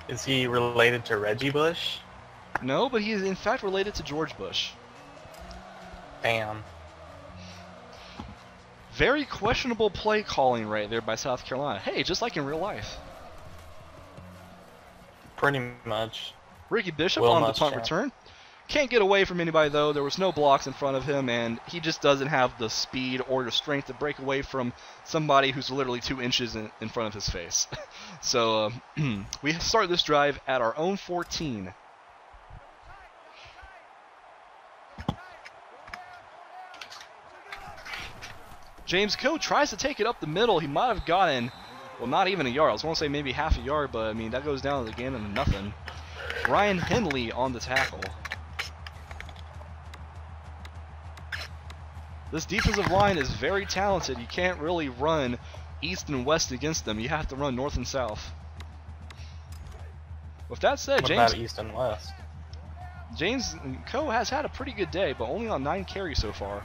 Is he related to Reggie Bush? No, but he is in fact related to George Bush. Damn. Very questionable play calling right there by South Carolina. Hey, just like in real life. Pretty much. Ricky Bishop on the punt return. Can't get away from anybody though. There was no blocks in front of him, and he just doesn't have the speed or the strength to break away from somebody who's literally 2 inches in front of his face. So we start this drive at our own 14. James Coe tries to take it up the middle. He might have gotten, well, not even a yard. I was going to say maybe half a yard, but I mean that goes down to the gain of nothing. Ryan Henley on the tackle. This defensive line is very talented. You can't really run east and west against them. You have to run north and south. With that said, what about east and west? James Coe has had a pretty good day, but only on 9 carries so far.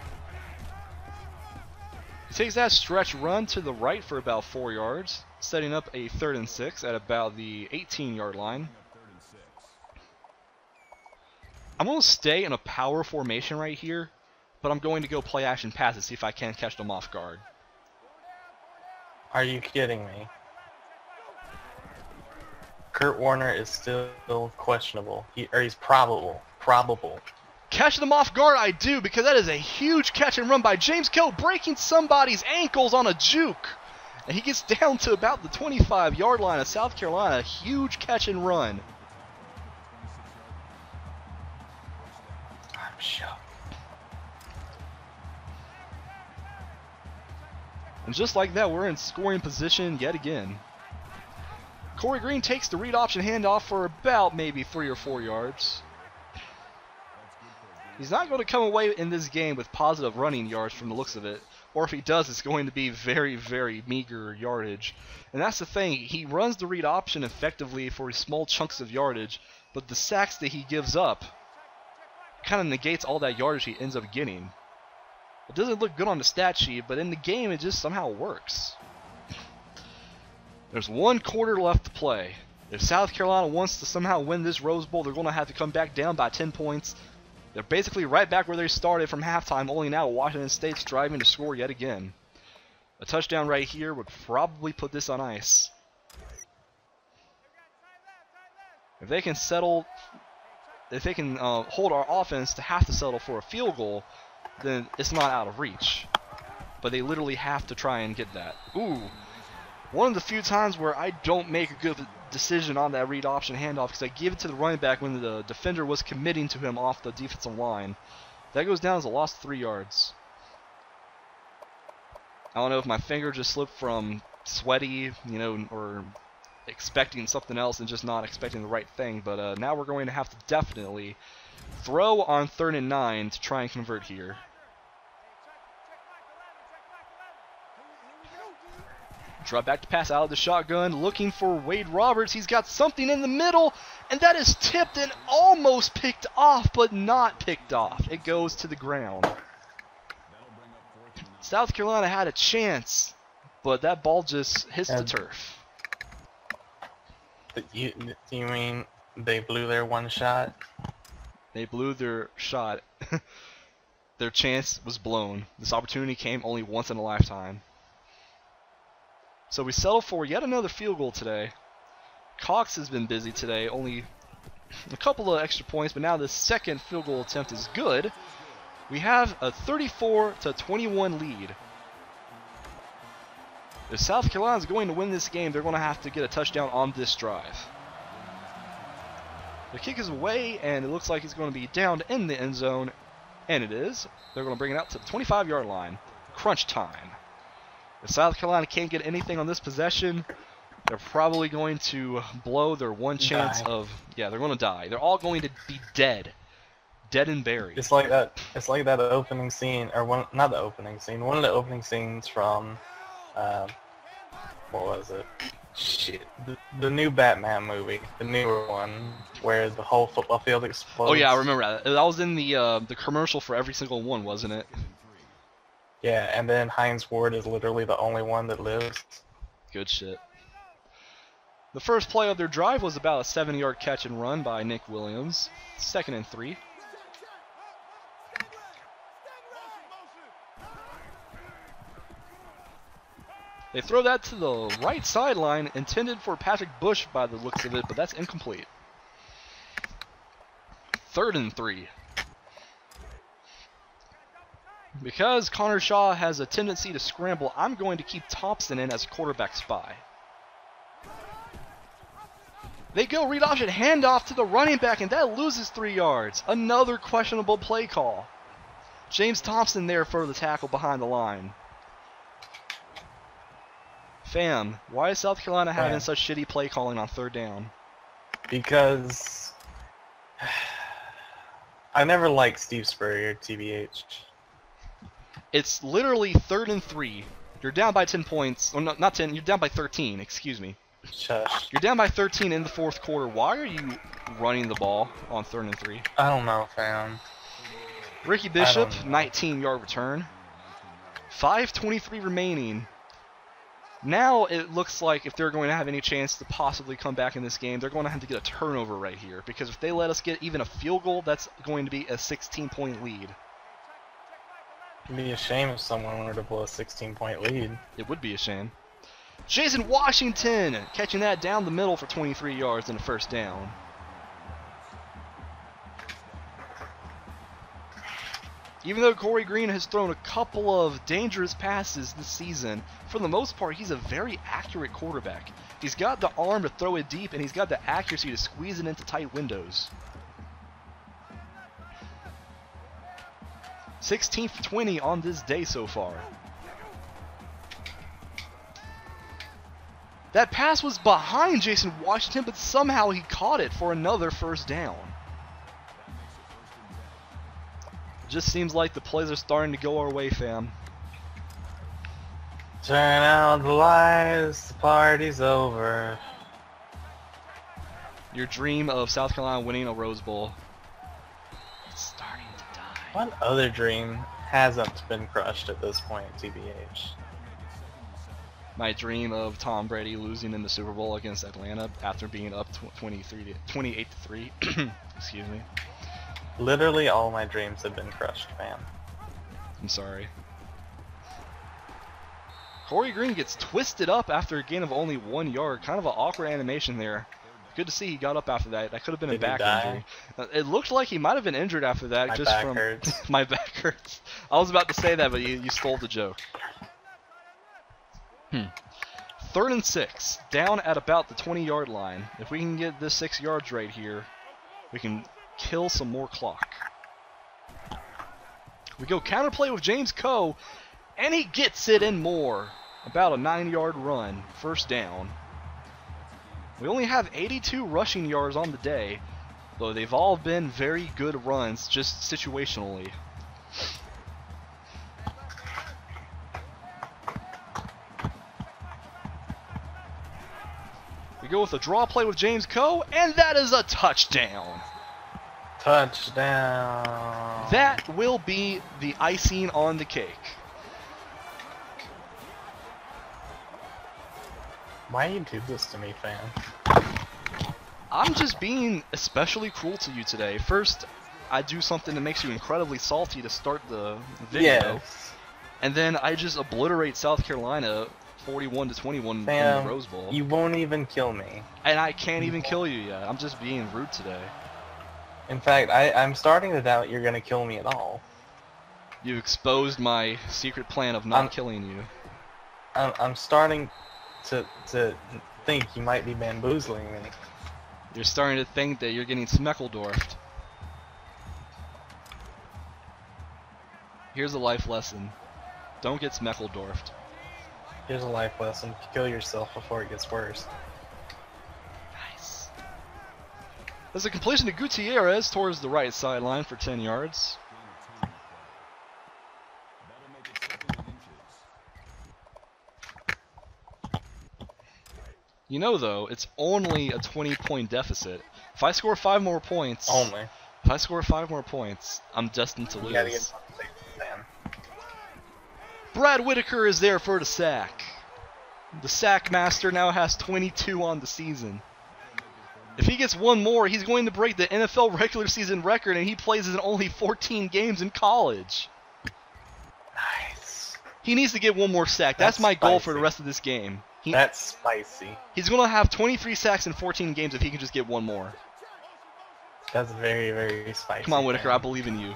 He takes that stretch run to the right for about 4 yards, setting up a 3rd and 6 at about the 18-yard line. I'm going to stay in a power formation right here, but I'm going to go play action pass to see if I can catch them off guard. Are you kidding me? Kurt Warner is still questionable. He's probable. Catch them off guard, I do, because that is a huge catch and run by James Coe, breaking somebody's ankles on a juke. And he gets down to about the 25-yard line of South Carolina. Huge catch and run. I'm shocked. And just like that, we're in scoring position yet again. Corey Green takes the read option handoff for about maybe 3 or 4 yards. He's not going to come away in this game with positive running yards from the looks of it. Or if he does, it's going to be very, very meager yardage. And that's the thing. He runs the read option effectively for small chunks of yardage, but the sacks that he gives up kind of negates all that yardage he ends up getting. It doesn't look good on the stat sheet, but in the game it just somehow works. There's 1 quarter left to play. If South Carolina wants to somehow win this Rose Bowl, they're going to have to come back down by 10 points They're basically right back where they started from halftime, only now Washington State's driving to score yet again. A touchdown right here would probably put this on ice. If they can settle, if they can hold our offense to have to settle for a field goal, then it's not out of reach. But they literally have to try and get that. Ooh, one of the few times where I don't make a good decision on that read option handoff because I gave it to the running back when the defender was committing to him off the defensive line. That goes down as a loss of 3 yards. I don't know if my finger just slipped from sweaty, you know, or expecting something else and just not expecting the right thing, but now we're going to have to definitely throw on 3rd and 9 to try and convert here. Drop back to pass out of the shotgun, looking for Wade Roberts. He's got something in the middle, and that is tipped and almost picked off, but not picked off. It goes to the ground. South Carolina had a chance, but that ball just hits the turf. You mean they blew their one shot? They blew their shot. Their chance was blown. This opportunity came only once in a lifetime. So we settle for yet another field goal today. Cox has been busy today, only a couple of extra points, but now the second field goal attempt is good. We have a 34-21 lead. If South Carolina is going to win this game, they're going to have to get a touchdown on this drive. The kick is away, and it looks like it's going to be down in the end zone, and it is. They're going to bring it out to the 25-yard line. Crunch time. If South Carolina can't get anything on this possession, they're probably going to blow their one chance of, yeah, they're going to die. They're all going to be dead. Dead and buried. It's like that opening scene, or one, not the opening scene, one of the opening scenes from, what was it? Shit. The new Batman movie, the newer one, where the whole football field explodes. Oh yeah, I remember that. That was in the commercial for every single one, wasn't it? Yeah, and then Hines Ward is literally the only one that lives. Good shit. The first play of their drive was about a 7-yard catch and run by Nick Williams. 2nd and 3. They throw that to the right sideline, intended for Patrick Bush by the looks of it, but that's incomplete. 3rd and 3. Because Connor Shaw has a tendency to scramble, I'm going to keep Thompson in as a quarterback spy. They go read option handoff to the running back, and that loses 3 yards. Another questionable play call. James Thompson there for the tackle behind the line. Fam, why is South Carolina having such shitty play calling on 3rd down? Because I never liked Steve Spurrier, TBH. It's literally 3rd and 3. You're down by 10 points. Oh, no, not 10. You're down by 13. Excuse me. Shush. You're down by 13 in the 4th quarter. Why are you running the ball on 3rd and 3? I don't know, fam. Ricky Bishop, 19-yard return. 5:23 remaining. Now it looks like if they're going to have any chance to possibly come back in this game, they're going to have to get a turnover right here. Because if they let us get even a field goal, that's going to be a 16-point lead. It'd be a shame if someone were to blow a 16-point lead. It would be a shame. Jason Washington catching that down the middle for 23 yards and a 1st down. Even though Corey Green has thrown a couple of dangerous passes this season, for the most part, he's a very accurate quarterback. He's got the arm to throw it deep, and he's got the accuracy to squeeze it into tight windows. 16 for 20 on this day so far. That pass was behind Jason Washington, but somehow he caught it for another 1st down. It just seems like the plays are starting to go our way, fam. Turn out the lights, the party's over. Your dream of South Carolina winning a Rose Bowl is starting to die. What other dream hasn't been crushed at this point, TBH? My dream of Tom Brady losing in the Super Bowl against Atlanta after being up 28-3. Excuse me. Literally all my dreams have been crushed, man. I'm sorry. Corey Green gets twisted up after a gain of only 1 yard. Kind of an awkward animation there. Good to see he got up after that. That could have been a back injury. It looked like he might have been injured after that. My just back from hurts. My back hurts. I was about to say that, but you stole the joke. 3rd and 6, down at about the 20-yard line. If we can get this 6 yards right here, we can kill some more clock. We go counterplay with James Coe, and he gets it in more. About a 9-yard run, 1st down. We only have 82 rushing yards on the day, though they've all been very good runs, just situationally. We go with a draw play with James Coe, and that is a touchdown. Touchdown. That will be the icing on the cake. Why you do this to me, fam? I'm just being especially cruel to you today. First, I do something that makes you incredibly salty to start the video. Yes. And then I just obliterate South Carolina 41-21 in Fam, the Rose Bowl. you won't even kill me. And I can't even kill you yet. I'm just being rude today. In fact, I'm starting to doubt you're gonna kill me at all. You exposed my secret plan of not killing you. I'm starting to think you might be bamboozling me. You're starting to think that you're getting Smeckledorfed. Here's a life lesson. Don't get Smeckledorfed. Here's a life lesson. Kill yourself before it gets worse. Nice. There's a completion to Gutierrez towards the right sideline for 10 yards. You know, though, it's only a 20-point deficit. If I score 5 more points... Only. If I score 5 more points, I'm destined to You gotta lose. get man. Brad Whitaker is there for the sack. The sack master now has 22 on the season. If he gets 1 more, he's going to break the NFL regular season record, and he plays in only 14 games in college. Nice. He needs to get 1 more sack. That's my goal for the spicy. rest of this game. That's spicy. He's going to have 23 sacks in 14 games if he can just get 1 more. That's very, very spicy. Come on, Whitaker, man. I believe in you.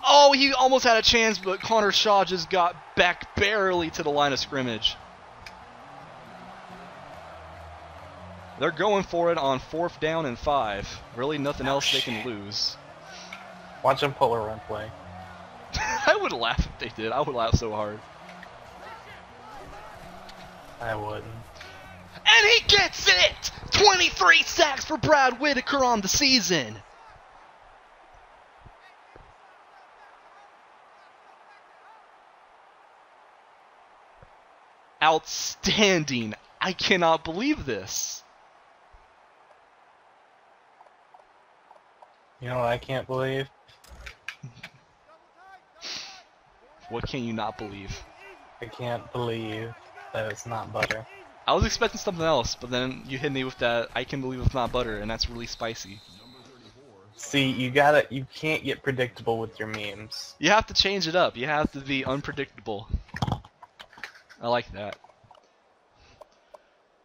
Oh, he almost had a chance, but Connor Shaw just got back barely to the line of scrimmage. They're going for it on 4th down and 5. Really nothing else they can lose. Watch him pull a run play. I would laugh if they did. I would laugh so hard. I wouldn't. And he gets it! 23 sacks for Brad Whitaker on the season. Outstanding. I cannot believe this. You know what I can't believe? What can you not believe? I can't believe that it's not butter. I was expecting something else, but then you hit me with that I can believe it's not butter, and that's really spicy. See, you can't get predictable with your memes. You have to change it up. You have to be unpredictable. I like that.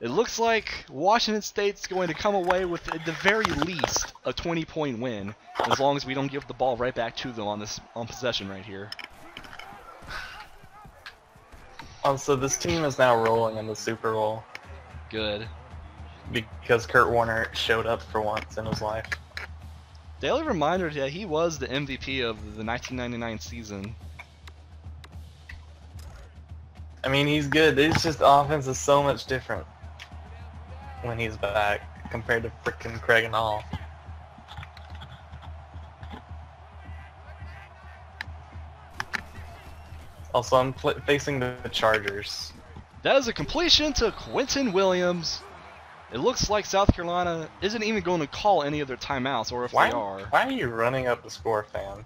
It looks like Washington State's going to come away with, at the very least, a 20-point win, as long as we don't give the ball right back to them on possession right here. Also, this team is now rolling in the Super Bowl Good. because Kurt Warner showed up for once in his life. Daily reminder that he was the MVP of the 1999 season. I mean, he's good. It's just the offense is so much different when he's back compared to frickin' Craig and all. Also, I'm facing the Chargers. That is a completion to Quentin Williams. It looks like South Carolina isn't even going to call any of their timeouts, or if they are. Why are you running up the score, fam?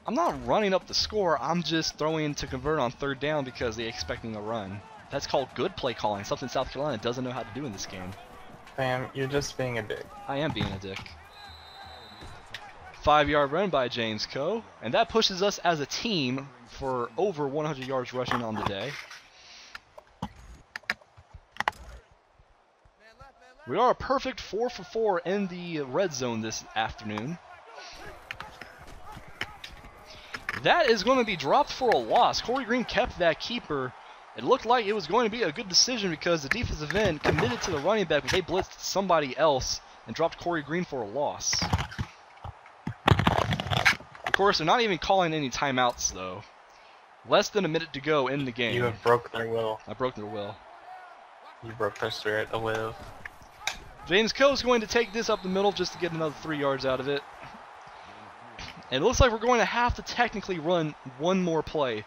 I'm not running up the score, I'm just throwing to convert on 3rd down because they're expecting a run. That's called good play calling, something South Carolina doesn't know how to do in this game. Fam, you're just being a dick. I am being a dick. 5-yard run by James Coe, and that pushes us as a team for over 100 yards rushing on the day. We are a perfect 4 for 4 in the red zone this afternoon. That is going to be dropped for a loss. Corey Green kept that keeper. It looked like it was going to be a good decision because the defensive end committed to the running back, but they blitzed somebody else and dropped Corey Green for a loss. Of course, they're not even calling any timeouts, though. Less than a minute to go in the game. You have broke their will. I broke their will. You broke their spirit to live. James Coe is going to take this up the middle just to get another 3 yards out of it. And it looks like we're going to have to technically run one more play.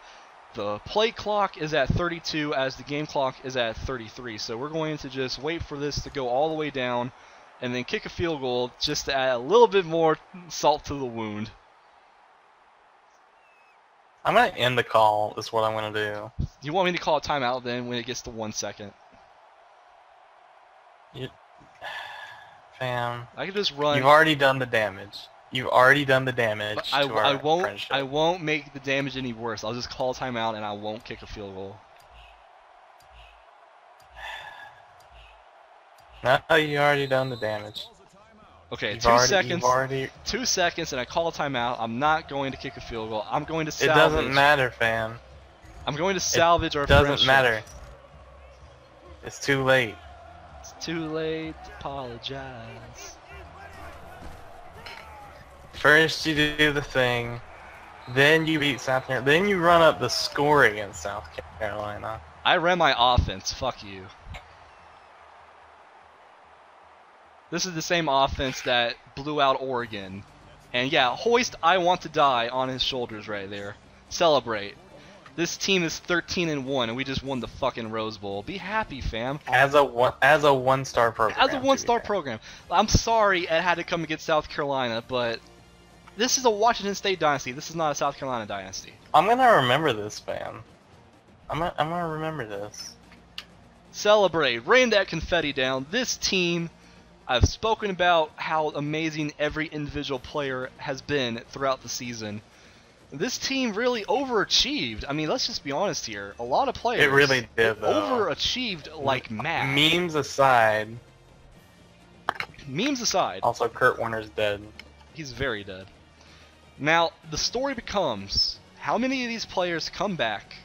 The play clock is at 32 as the game clock is at 33. So we're going to just wait for this to go all the way down and then kick a field goal just to add a little bit more salt to the wound. I'm going to end the call is what I'm going to do. You want me to call a timeout then when it gets to 1 second? Fam. I can just run. You've already done the damage. You've already done the damage to our friendship. I won't make the damage any worse. I'll just call timeout and I won't kick a field goal. No, you already done the damage. Okay, You've 2 already- seconds. you've already- 2 seconds and I call a timeout. I'm not going to kick a field goal. I'm going to It salvage. doesn't matter, fam. I'm going to salvage our It doesn't friendship. matter. It's too late. It's too late to apologize. First you do the thing, then you beat South Carolina, then you run up the score against South Carolina. I ran my offense. Fuck you. This is the same offense that blew out Oregon. And yeah, hoist I want to die on his shoulders right there. Celebrate. This team is 13-1 and we just won the fucking Rose Bowl. Be happy, fam. As a one-star program. As a one-star program. I'm sorry it had to come against South Carolina, but this is a Washington State dynasty. This is not a South Carolina dynasty. I'm gonna remember this, fam. I'm gonna remember this. Celebrate. Rain that confetti down. This team, I've spoken about how amazing every individual player has been throughout the season. This team really overachieved. I mean, let's just be honest here. A lot of players It really did, though. overachieved like mad. Memes aside. Memes aside. Also, Kurt Warner's dead. He's very dead. Now, the story becomes, how many of these players come back,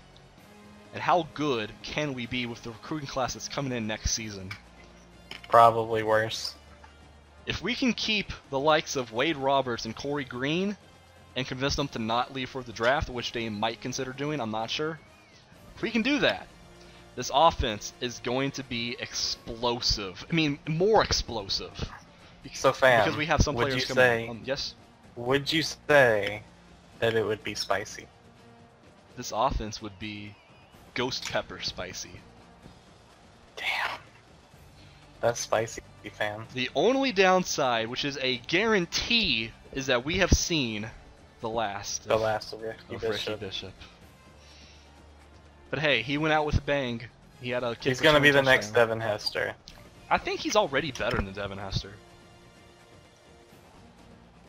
and how good can we be with the recruiting class that's coming in next season? Probably worse. If we can keep the likes of Wade Roberts and Corey Green, and convince them to not leave for the draft, which they might consider doing, I'm not sure. If we can do that, this offense is going to be explosive. I mean, more explosive. So, fam, because we have some would players you coming. say, Yes? would you say that it would be spicy? This offense would be ghost pepper spicy. Damn. That's spicy, fam. The only downside, which is a guarantee, is that we have seen the last of Ricky Bishop. But hey, he went out with a bang. He had a kick. He's gonna be the next touchdown. Devin Hester. I think he's already better than Devin Hester.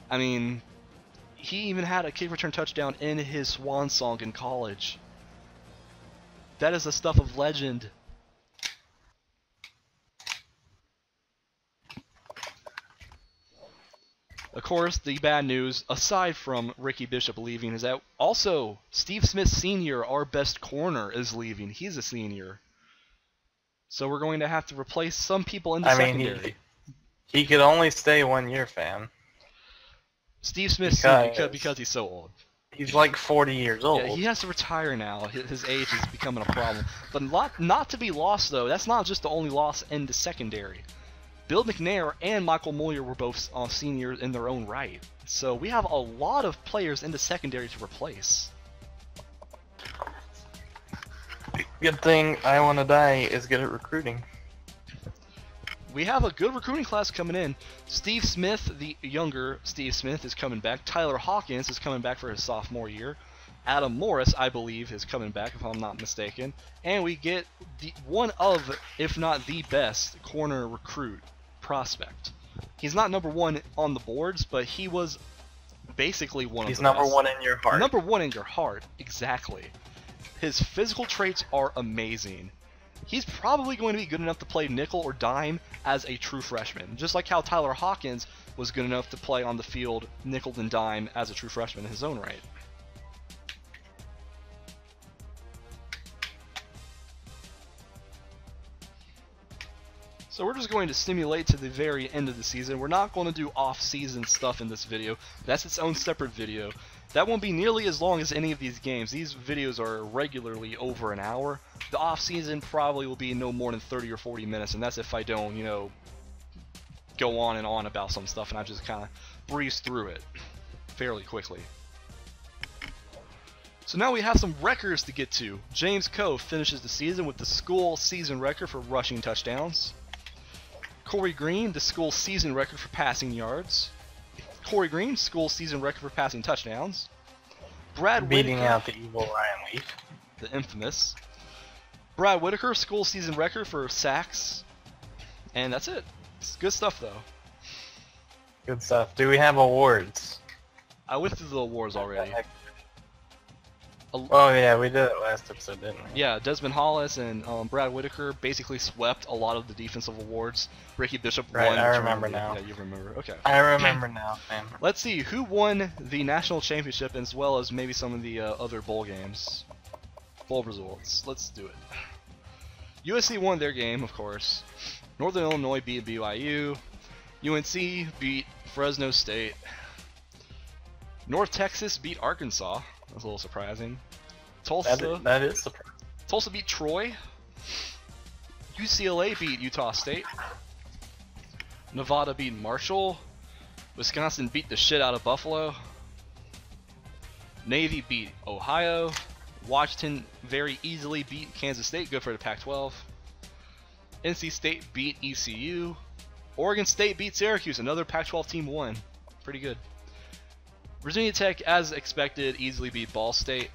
I mean, he even had a kick return touchdown in his swan song in college. That is the stuff of legend. Of course, the bad news, aside from Ricky Bishop leaving, is that also Steve Smith Sr., our best corner, is leaving. He's a senior. So we're going to have to replace some people in the secondary. He could only stay 1 year, fam. Steve Smith Sr., because he's so old. He's like 40 years old. Yeah, he has to retire now. His age is becoming a problem. But not to be lost, though. That's not just the only loss in the secondary. Bill McNair and Michael Moyer were both seniors in their own right. So we have a lot of players in the secondary to replace. Good thing I Want to Die is good at recruiting. We have a good recruiting class coming in. Steve Smith, the younger Steve Smith, is coming back. Tyler Hawkins is coming back for his sophomore year. Adam Morris, I believe, is coming back, if I'm not mistaken. And we get one of, if not the best, corner recruit prospect. He's not number one on the boards, but he was basically one of the He's number best. one in your heart. Number one in your heart, exactly. His physical traits are amazing. He's probably going to be good enough to play nickel or dime as a true freshman, just like how Tyler Hawkins was good enough to play on the field nickel and dime as a true freshman in his own right. So we're just going to simulate to the very end of the season. We're not going to do off-season stuff in this video. That's its own separate video. That won't be nearly as long as any of these games. These videos are regularly over an hour. The off-season probably will be no more than 30 or 40 minutes, and that's if I don't, you know, go on and on about some stuff and I just kind of breeze through it fairly quickly. So now we have some records to get to. James Coe finishes the season with the school season record for rushing touchdowns. Corey Green, the school season record for passing yards. Corey Green, school season record for passing touchdowns. Brad beating Whitaker, out the evil Ryan Leaf. the infamous. Brad Whitaker, school season record for sacks. And that's it. It's good stuff though. Good stuff. Do we have awards? I went through the awards already. Oh yeah, we did it last episode, didn't we? Yeah, Desmond Hollis and Brad Whitaker basically swept a lot of the defensive awards. Ricky Bishop Right, won. I remember now. Yeah, you remember. Okay. I remember now, man. Let's see who won the national championship as well as maybe some of the other bowl games. Bowl results. Let's do it. USC won their game, of course. Northern Illinois beat BYU. UNC beat Fresno State. North Texas beat Arkansas. That's a little surprising. Tulsa. That is surprising. Tulsa beat Troy. UCLA beat Utah State. Nevada beat Marshall. Wisconsin beat the shit out of Buffalo. Navy beat Ohio. Washington very easily beat Kansas State. Good for the Pac-12. NC State beat ECU. Oregon State beat Syracuse. Another Pac-12 team won. Pretty good. Virginia Tech, as expected, easily beat Ball State.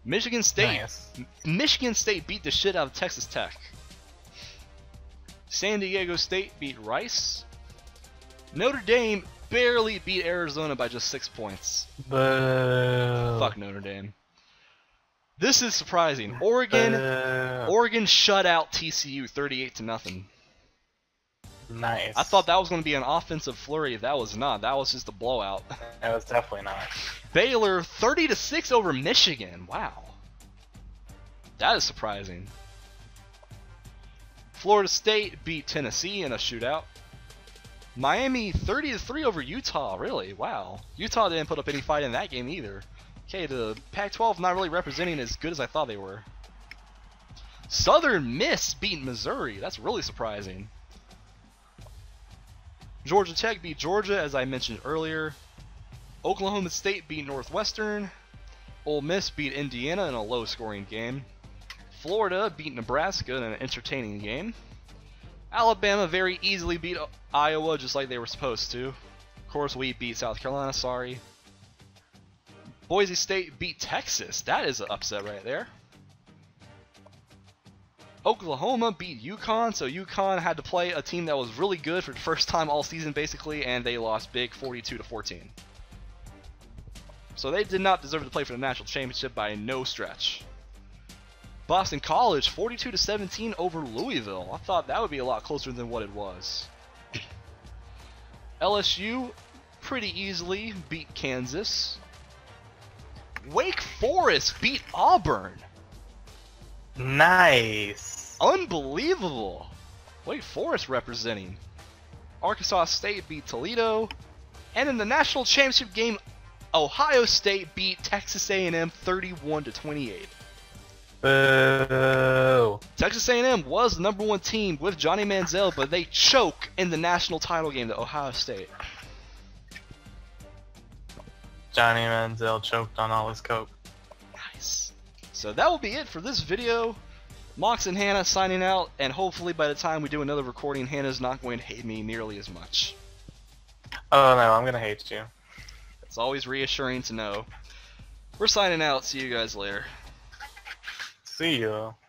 Michigan State. Nice. Michigan State beat the shit out of Texas Tech. San Diego State beat Rice. Notre Dame barely beat Arizona by just 6 points. Boo. Fuck Notre Dame. This is surprising. Oregon shut out TCU 38-0. Nice. I thought that was going to be an offensive flurry. That was not. That was just a blowout. That was definitely not. Baylor 30-6 over Michigan. Wow. That is surprising. Florida State beat Tennessee in a shootout. Miami 30-3 over Utah. Really? Wow. Utah didn't put up any fight in that game either. Okay, the Pac-12 not really representing as good as I thought they were. Southern Miss beat Missouri. That's really surprising. Georgia Tech beat Georgia, as I mentioned earlier. Oklahoma State beat Northwestern. Ole Miss beat Indiana in a low-scoring game. Florida beat Nebraska in an entertaining game. Alabama very easily beat Iowa, just like they were supposed to. Of course, we beat South Carolina, sorry. Boise State beat Texas. That is an upset right there. Oklahoma beat UConn, so UConn had to play a team that was really good for the first time all season basically, and they lost big 42-14. So they did not deserve to play for the national championship by no stretch. Boston College 42-17 over Louisville. I thought that would be a lot closer than what it was. LSU pretty easily beat Kansas. Wake Forest beat Auburn. Nice. Unbelievable. Wake Forest representing. Arkansas State beat Toledo. And in the national championship game, Ohio State beat Texas A&M 31-28. Boo. Texas A&M was the #1 team with Johnny Manziel, but they choke in the national title game to Ohio State. Johnny Manziel choked on all his coke. Nice. So that will be it for this video. Mox and Hannah signing out, and hopefully by the time we do another recording, Hannah's not going to hate me nearly as much. Oh no, I'm gonna hate you. It's always reassuring to know. We're signing out. See you guys later. See ya.